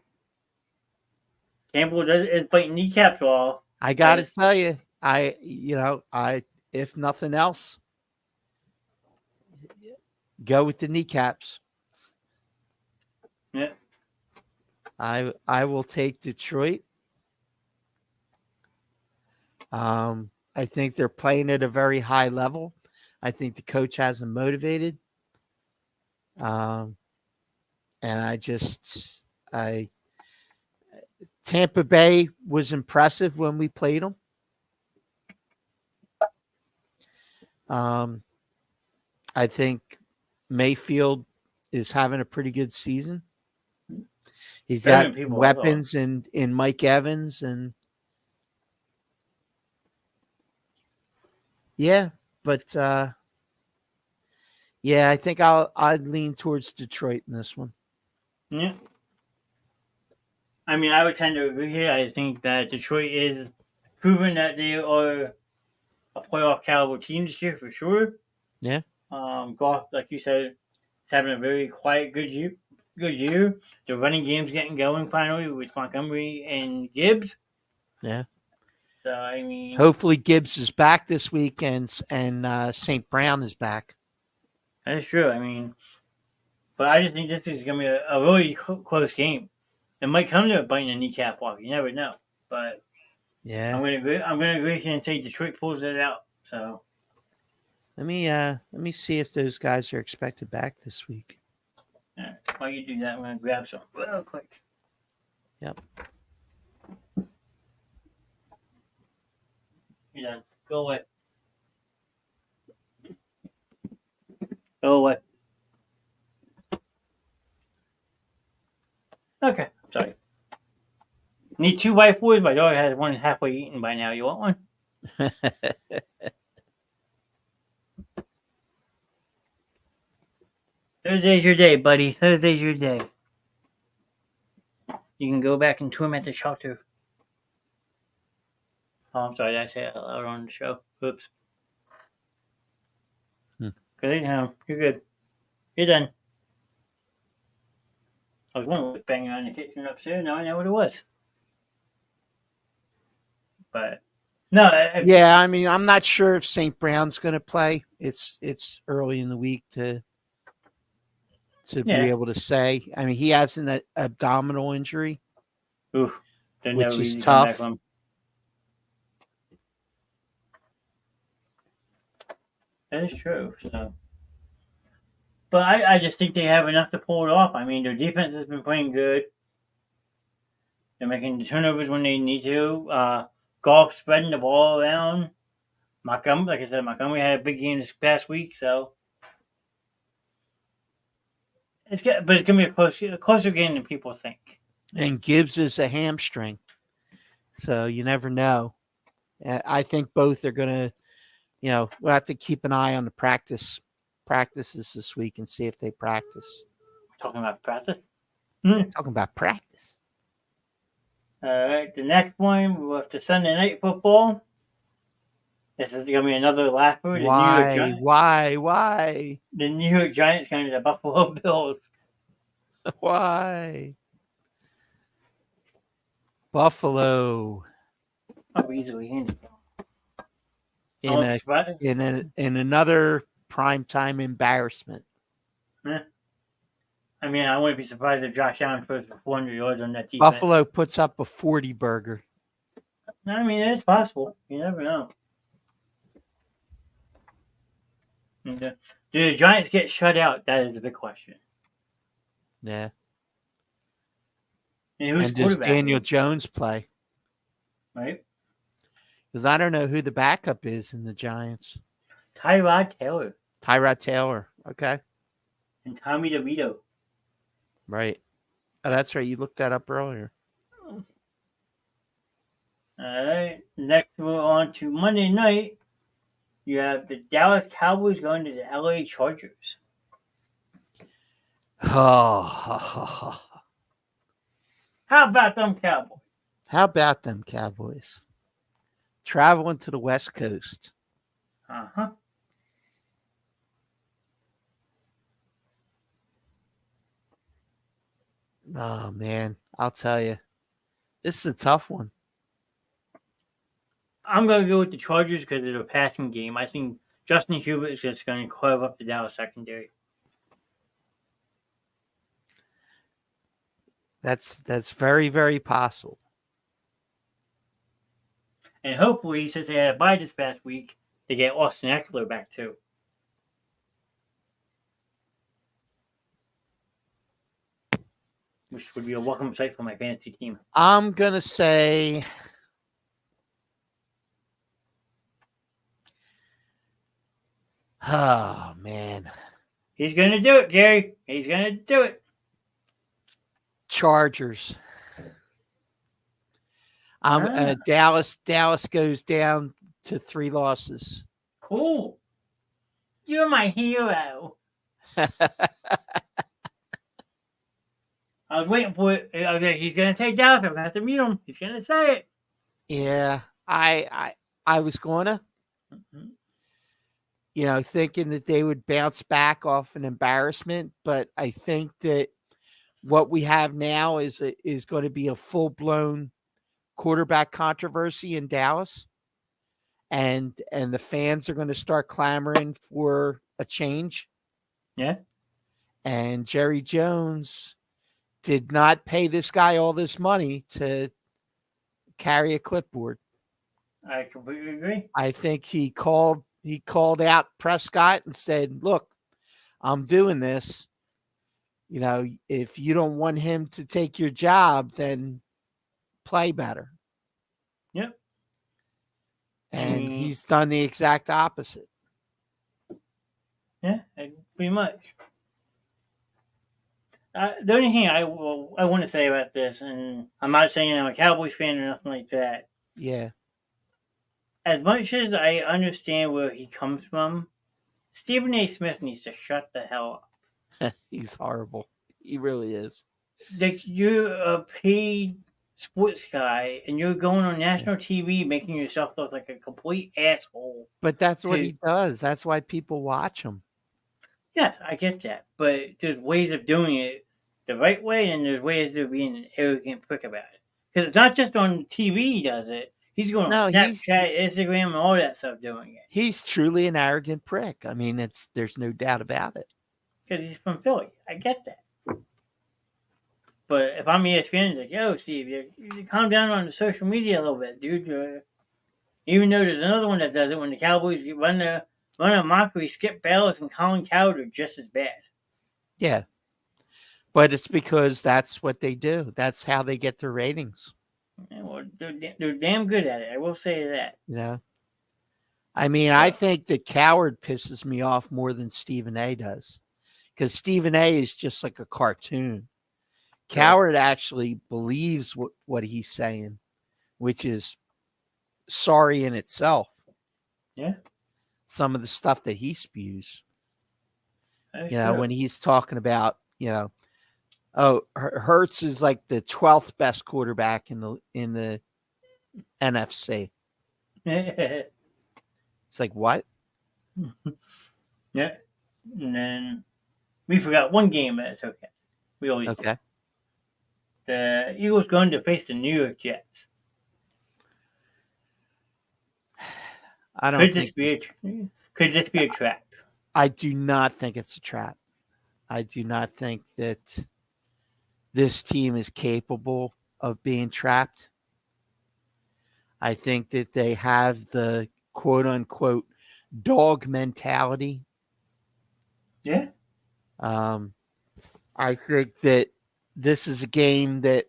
Campbell is biting kneecaps off. I got to tell you, if nothing else, go with the kneecaps. Yeah. I will take Detroit. I think they're playing at a very high level. I think the coach has them motivated. And Tampa Bay was impressive when we played them. I think Mayfield is having a pretty good season. He's got weapons in Mike Evans and I think I'd lean towards Detroit in this one. Yeah. I mean, I would tend to agree here. I think that Detroit is proven that they are a playoff caliber team this year for sure. Yeah. Goff, like you said, is having a very quiet, good year. The running game's getting going finally with Montgomery and Gibbs. Yeah. So, I mean, hopefully Gibbs is back this week and St. Brown is back. That's true. I mean, but I just think this is going to be a really close game. It might come to biting a kneecap off. You never know. But yeah, I'm going to agree and say Detroit pulls it out. So let me see if those guys are expected back this week. Yeah. While you do that, I'm going to grab some real quick. Yep. You're done. Go away. Go away. Okay. Sorry. Need 2 whiteboards? My dog has one halfway eaten by now. You want one? Thursday's your day, buddy. Thursday's your day. You can go back and tour him at the shelter. Oh, I'm sorry. Did I say it out loud on the show? Oops. Good anyhow. You're good. You're done. I was wondering what banging around the kitchen upstairs. Now I know what it was. But no. I mean, I'm not sure if St. Brown's going to play. It's early in the week to be able to say. I mean, he has an abdominal injury, which is tough. That is true. So, but I just think they have enough to pull it off. I mean, their defense has been playing good. They're making the turnovers when they need to. Golf spreading the ball around. Montgomery, like I said, Montgomery had a big game this past week, so it's going to be a closer game than people think. And Gibbs is a hamstring, so you never know. I think both are going to, we'll have to keep an eye on the practices this week and see if they practice. Talking about practice? Talking about practice. All right, the next one with the Sunday night football. This is gonna be another laugher. Why? The New York Giants going to the Buffalo Bills. Why? Buffalo Oh, easily handled. in another primetime embarrassment. I mean, I wouldn't be surprised if Josh Allen throws for 400 yards on that defense. Buffalo puts up a 40 burger. I mean, it's possible. You never know. Do the Giants get shut out? That is the big question. Yeah. And does Daniel Jones play? Right. Because I don't know who the backup is in the Giants. Tyrod Taylor. Okay. And Tommy DeVito. Right. Oh, that's right. You looked that up earlier. All right. Next, we're on to Monday night. You have the Dallas Cowboys going to the LA Chargers. Oh. How about them Cowboys? Traveling to the West Coast. Uh-huh. Oh, man. I'll tell you. This is a tough one. I'm going to go with the Chargers because of the passing game. I think Justin Herbert is just going to carve up the Dallas secondary. That's very, very possible. And hopefully, since they had a bye this past week, they get Austin Eckler back too. Which would be a welcome sight for my fantasy team. I'm going to say oh, man. He's going to do it, Gary. He's going to do it. Chargers. Dallas goes down to 3 losses. Cool. You're my hero. I was waiting for it. I was like, he's going to take Dallas. I'm going to have to mute him. He's going to say it. Yeah, I was going to. Mm-hmm. Thinking that they would bounce back off an embarrassment. But I think that what we have now is going to be a full-blown quarterback controversy in Dallas. And the fans are going to start clamoring for a change. Yeah. And Jerry Jones did not pay this guy all this money to carry a clipboard. I completely agree. I think he called out Prescott and said, look, I'm doing this. If you don't want him to take your job, then play better. Yep. And he's done the exact opposite. Yeah, pretty much. The only thing I want to say about this, and I'm not saying I'm a Cowboys fan or nothing like that. Yeah. As much as I understand where he comes from, Stephen A. Smith needs to shut the hell up. He's horrible. He really is. Like, you're a paid sports guy, and you're going on national TV making yourself look like a complete asshole. But that's what he does. That's why people watch him. Yes, I get that. But there's ways of doing it the right way, and there's ways of being an arrogant prick about it. Because it's not just on TV he does it. He's going on Snapchat, Instagram, and all that stuff doing it. He's truly an arrogant prick. I mean, there's no doubt about it. Because he's from Philly. I get that. But if I'm ESPN, it's like, yo, Steve, you calm down on the social media a little bit, dude. Even though there's another one that does it when the Cowboys run a mockery, Skip Bayless and Colin Coward are just as bad. Yeah. But it's because that's what they do. That's how they get their ratings. Yeah, well, they're damn good at it. I will say that. Yeah. I mean, I think that Coward pisses me off more than Stephen A. does. Because Stephen A. is just like a cartoon. Coward actually believes what he's saying, which is sorry in itself. Yeah. Some of the stuff that he spews. When he's talking about, Oh, Hurts is like the 12th best quarterback in the NFC. It's like what? Yeah. And then we forgot one game, but it's okay. We always do. Okay. The Eagles going to face the New York Jets. I don't Could think this be a trap? I do not think it's a trap. I do not think that this team is capable of being trapped. I think that they have the quote unquote dog mentality. Yeah. I think that this is a game that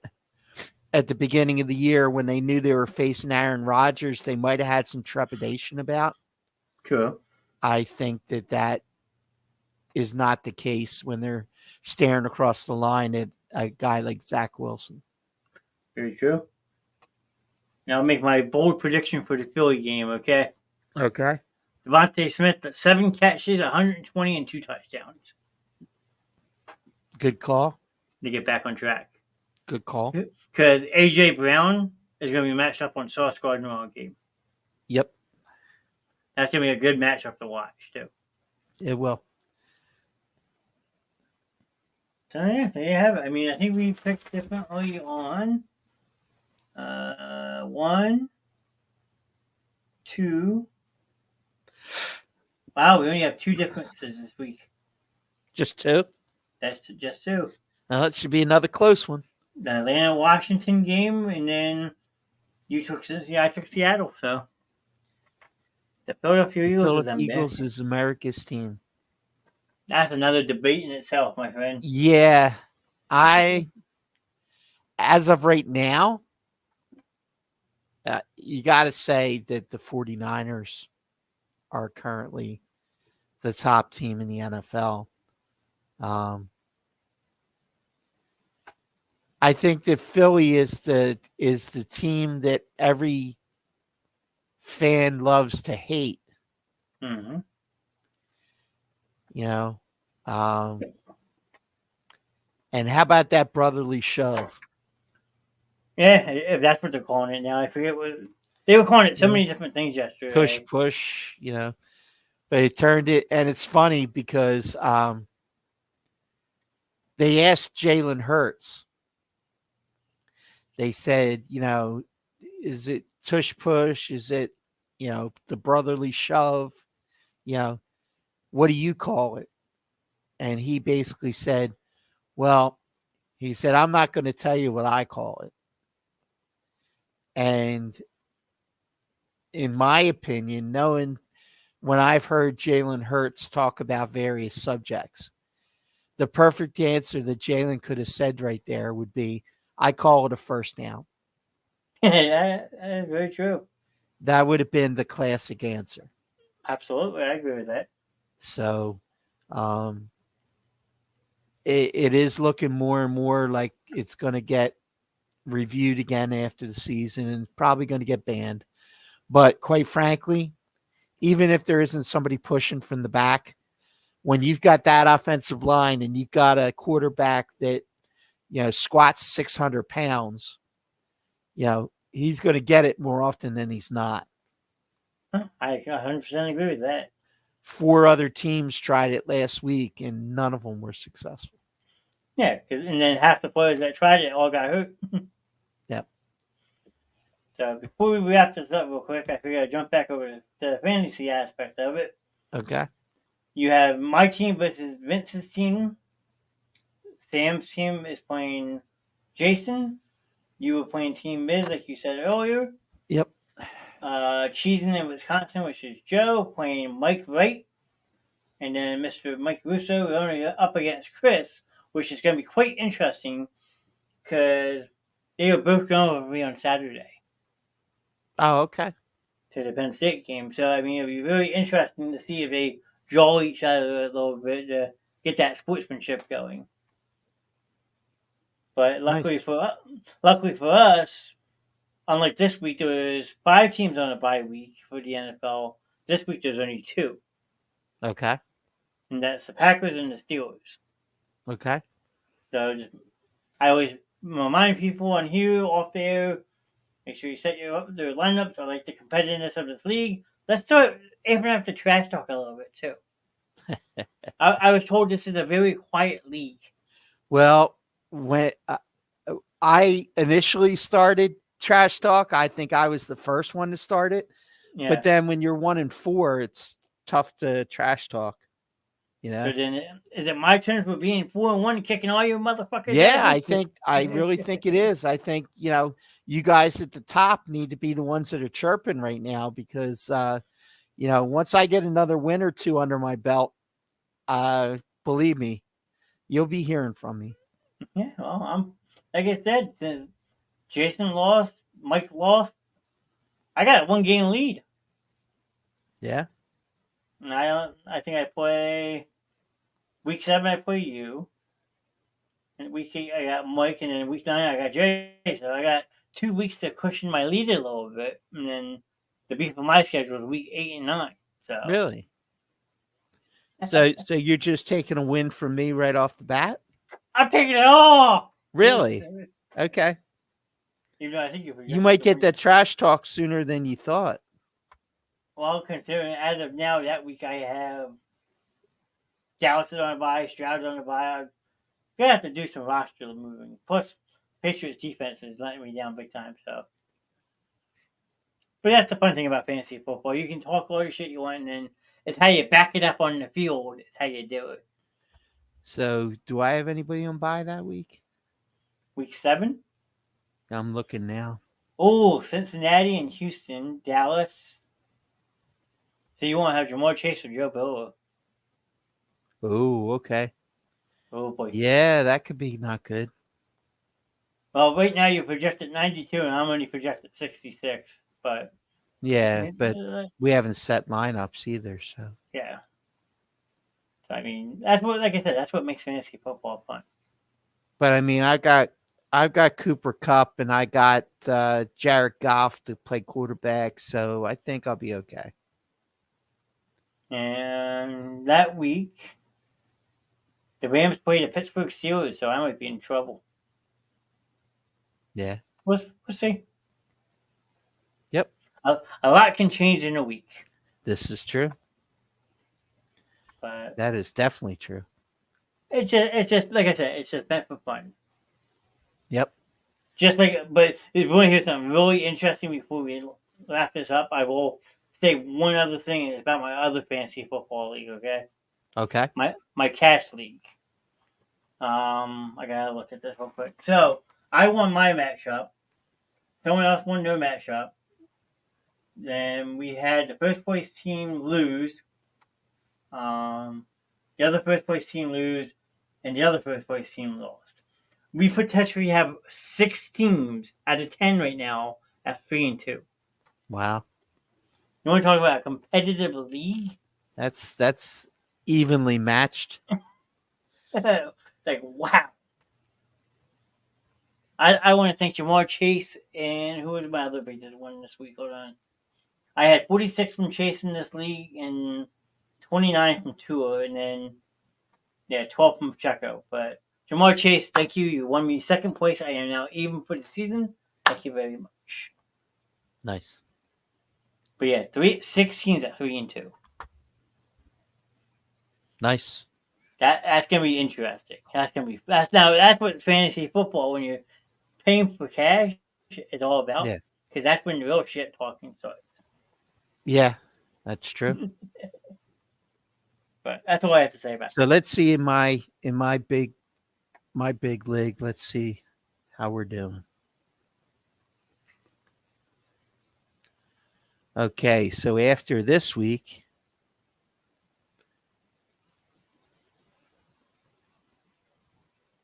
at the beginning of the year when they knew they were facing Aaron Rodgers, they might have had some trepidation about. True. I think that is not the case when they're staring across the line at a guy like Zach Wilson. Very true. Now I'll make my bold prediction for the Philly game, okay? Okay. Devontae Smith, 7 catches, 120, and 2 touchdowns. Good call. To get back on track. Good call. Because A.J. Brown is going to be matched up on Sauce Gardner all game. Yep. That's going to be a good matchup to watch, too. It will. So, yeah, there you have it. I mean, I think we picked differently on 1, 2. Wow, we only have 2 differences this week. Just 2? That's just 2. Now, it should be another close one. The Atlanta-Washington game, and then you took Cincinnati, I took Seattle, so the Philadelphia Eagles Eagles is America's team. That's another debate in itself, my friend. Yeah. As of right now, you got to say that the 49ers are currently the top team in the NFL. I think that Philly is the team that every fan loves to hate. Mm-hmm. You know, and how about that brotherly shove? Yeah, if that's what they're calling it now. I forget what they were calling it. So many different things yesterday. Push. You know, but it turned it, and it's funny because they asked Jalen Hurts. They said, you know, is it tush push? Is it, you know, the brotherly shove? You know, what do you call it? And he basically said, well, he said, I'm not going to tell you what I call it. And in my opinion, knowing when I've heard Jalen Hurts talk about various subjects, the perfect answer that Jalen could have said right there would be, I call it a first down. That is very true. That would have been the classic answer. Absolutely, I agree with that. So, it is looking more and more like it's going to get reviewed again after the season and probably going to get banned. But quite frankly, even if there isn't somebody pushing from the back, when you've got that offensive line and you've got a quarterback that, you know, squats 600 pounds, you know, he's going to get it more often than he's not. I 100% agree with that. 4 other teams tried it last week, and none of them were successful. Yeah, and then half the players that tried it all got hurt. Yep. So before we wrap this up real quick, I figured I'd jump back over to the fantasy aspect of it. Okay. You have my team versus Vince's team. Sam's team is playing Jason. You were playing Team Miz, like you said earlier. Yep. Cheesing in Wisconsin, which is Joe, playing Mike Wright. And then Mr. Mike Russo going up against Chris, which is going to be quite interesting because they were both going with me on Saturday. Oh, okay. To the Penn State game. So, I mean, it'll be really interesting to see if they draw each other a little bit to get that sportsmanship going. But luckily for us, unlike this week, there was 5 teams on a bye week for the NFL. This week, there's only 2. Okay. And that's the Packers and the Steelers. Okay. So just I always remind people on here off there. Make sure you set their lineups. I like the competitiveness of this league. Let's start even have to trash talk a little bit too. I was told this is a very quiet league. Well, when I initially started trash talk, I think I was the first one to start it. Yeah. But then when you're 1-4, it's tough to trash talk. You know. So then, is it my turn for being 4-1, kicking all you motherfuckers? Yeah, I really think it is. I think you guys at the top need to be the ones that are chirping right now because once I get another win or two under my belt, believe me, you'll be hearing from me. Yeah, well, I'm like I said, Jason lost, Mike lost. I got a 1-game lead. Yeah. And I think I play week 7. I play you. And week 8 I got Mike, and then week 9 I got Jay. So I got 2 weeks to cushion my lead a little bit, and then the beef of my schedule is week 8 and 9. So Really. So you're just taking a win from me right off the bat? I'm taking it all. Really? Okay. Even though I think you might get that trash talk sooner than you thought. Well, considering as of now that week I have Dallas on a bye, Stroud on a bye. I'm gonna have to do some roster moving. Plus, Patriots defense is letting me down big time. So, but that's the fun thing about fantasy football. You can talk all the shit you want, and then it's how you back it up on the field. It's how you do it. So, do I have anybody on bye that week? Week 7. I'm looking now. Oh, Cincinnati and Houston, Dallas. So you want to have Jamar Chase or Joe Burrow? Oh, okay. Oh boy. Yeah, that could be not good. Well, right now you're projected 92, and I'm only projected 66. But yeah, but we haven't set lineups either. So yeah. So I mean, that's what, like I said, that's what makes fantasy football fun. But I mean, I've got Cooper Kupp and I got Jared Goff to play quarterback, so I think I'll be okay. And that week, the Rams play the Pittsburgh Steelers, so I might be in trouble. Yeah. We'll see. Yep. A lot can change in a week. This is true. But that is definitely true. It's just like I said, it's just meant for fun. Yep. Just like, but if you want to hear something really interesting before we wrap this up, I will say one other thing about my other fantasy football league. Okay. Okay. My cash league. I gotta look at this real quick. So I won my matchup. Someone else won their matchup. Then we had the first place team lose. The other first place team lose, and the other first place team lost. We potentially have 6 teams out of 10 right now at 3-2. Wow. You want to talk about a competitive league? That's evenly matched. Like, wow. I want to thank Jamar Chase and who was my other big one this week? Hold on. I had 46 from Chase in this league and 29 from Tua, and then 12 from Checo. But Jamar Chase, thank you. You won me second place. I am now even for the season. Thank you very much. Nice. But yeah, 6 teams at 3-2. Nice. That's gonna be interesting. That's what fantasy football, when you're paying for cash, is all about. Yeah. Because that's when the real shit talking starts. Yeah, that's true. But that's all I have to say about it. So let's see in my big league. Let's see how we're doing. Okay, so after this week,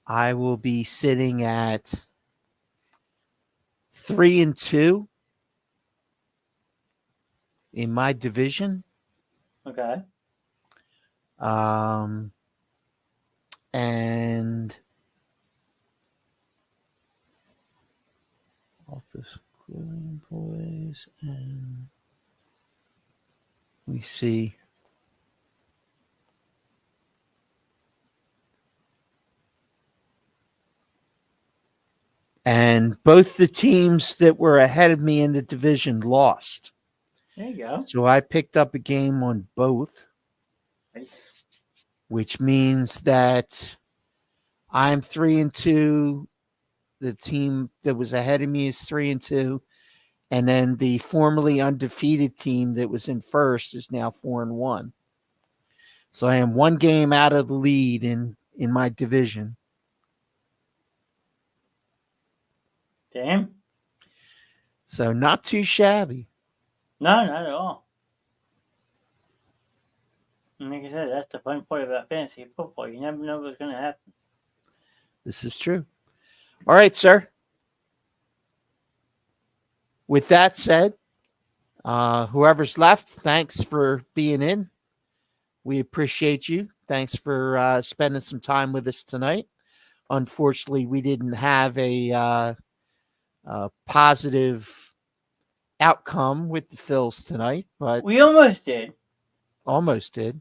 I will be sitting at 3-2 in my division. Okay. And office employees, and we see. And both the teams that were ahead of me in the division lost. There you go. So I picked up a game on both, Nice. which means that I'm 3-2. The team that was ahead of me is 3-2. And then the formerly undefeated team that was in first is now 4-1. So I am one game out of the lead in my division. Damn. So not too shabby. No, not at all. And like I said, that's the fun part about fantasy football. You never know what's going to happen. This is true. All right, sir. With that said, whoever's left, thanks for being in. We appreciate you. Thanks for spending some time with us tonight. Unfortunately, we didn't have a positive outcome with the Phillies tonight, but we almost did. Almost did.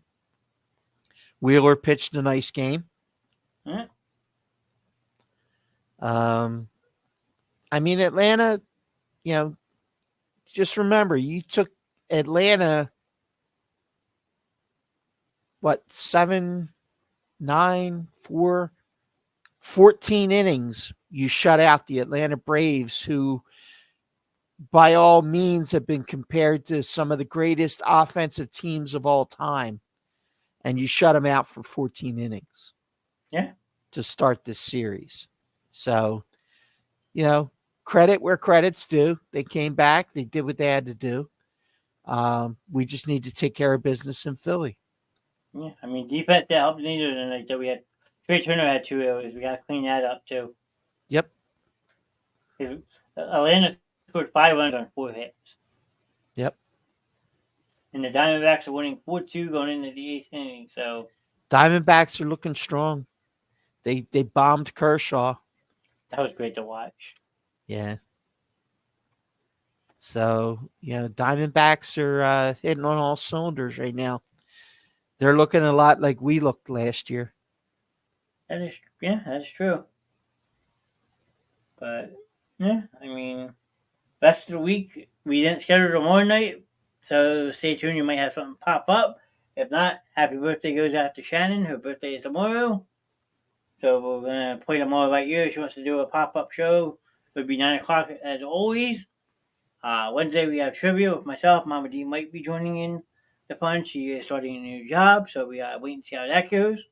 Wheeler pitched a nice game. Yeah. I mean, Atlanta, just remember, you took Atlanta, 7, 9, 4, 14 innings. You shut out the Atlanta Braves, who by all means have been compared to some of the greatest offensive teams of all time. And you shut them out for 14 innings. Yeah. To start this series. So, credit where credit's due. They came back. They did what they had to do. We just need to take care of business in Philly. Yeah, I mean, defense that helped neither tonight. That we had Trey Turner had 2 errors. We got to clean that up too. Yep. Atlanta scored 5 runs on 4 hits. Yep. And the Diamondbacks are winning 4-2 going into the 8th inning. So Diamondbacks are looking strong. They bombed Kershaw. That was great to watch. Yeah. So, Diamondbacks are hitting on all cylinders right now. They're looking a lot like we looked last year. That's true. But, yeah, I mean, rest of the week, we didn't schedule tomorrow night. So stay tuned. You might have something pop up. If not, happy birthday goes out to Shannon. Her birthday is tomorrow. So we're going to play tomorrow right here. She wants to do a pop-up show. It would be 9 o'clock as always. Wednesday we have trivia with myself. Mama D might be joining in the fun. She is starting a new job. So we got to wait and see how that goes.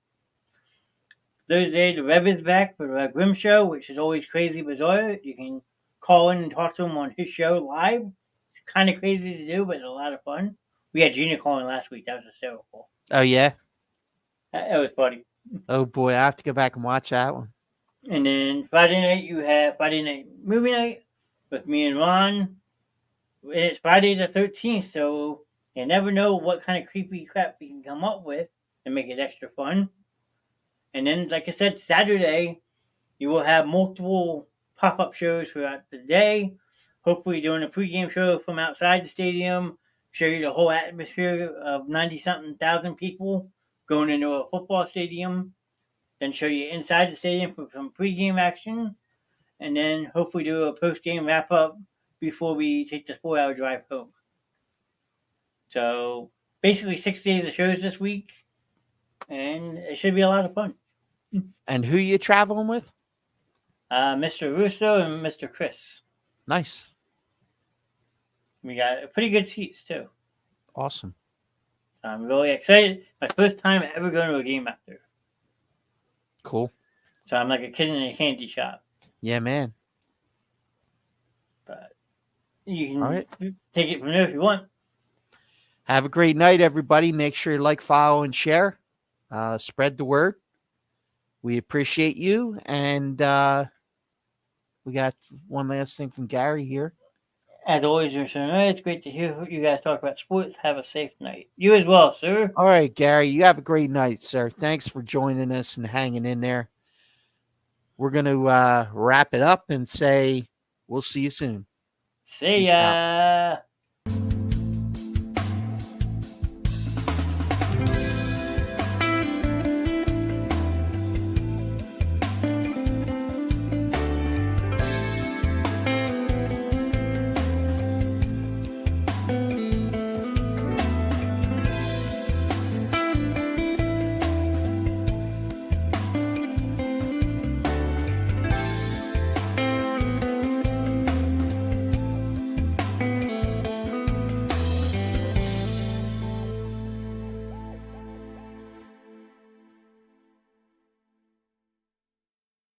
Thursday, the Rev is back for the Grimm Show, which is always crazy bizarre. You can call in and talk to him on his show live. Kind of crazy to do, but it's a lot of fun. We had Gina calling last week. That was hysterical. Oh, yeah? That was funny. Oh, boy. I have to go back and watch that one. And then Friday night, you have Friday night movie night with me and Ron. And it's Friday the 13th, so you never know what kind of creepy crap we can come up with and make it extra fun. And then, like I said, Saturday, you will have multiple pop-up shows throughout the day. Hopefully doing a pregame show from outside the stadium, show you the whole atmosphere of 90-something thousand people going into a football stadium. Then show you inside the stadium for some pregame action. And then hopefully do a post-game wrap-up before we take the 4-hour drive home. So basically 6 days of shows this week. And it should be a lot of fun. And who you traveling with? Mr. Russo and Mr. Chris. Nice. We got pretty good seats, too. Awesome. I'm really excited. My first time ever going to a game out there. Cool. So I'm like a kid in a candy shop. Yeah, man. But you can take it from there if you want. Have a great night, everybody. Make sure you like, follow, and share. Spread the word. We appreciate you. And we got one last thing from Gary here. As always, it's great to hear you guys talk about sports. Have a safe night. You as well, sir. All right, Gary. You have a great night, sir. Thanks for joining us and hanging in there. We're going to wrap it up and say we'll see you soon. See ya.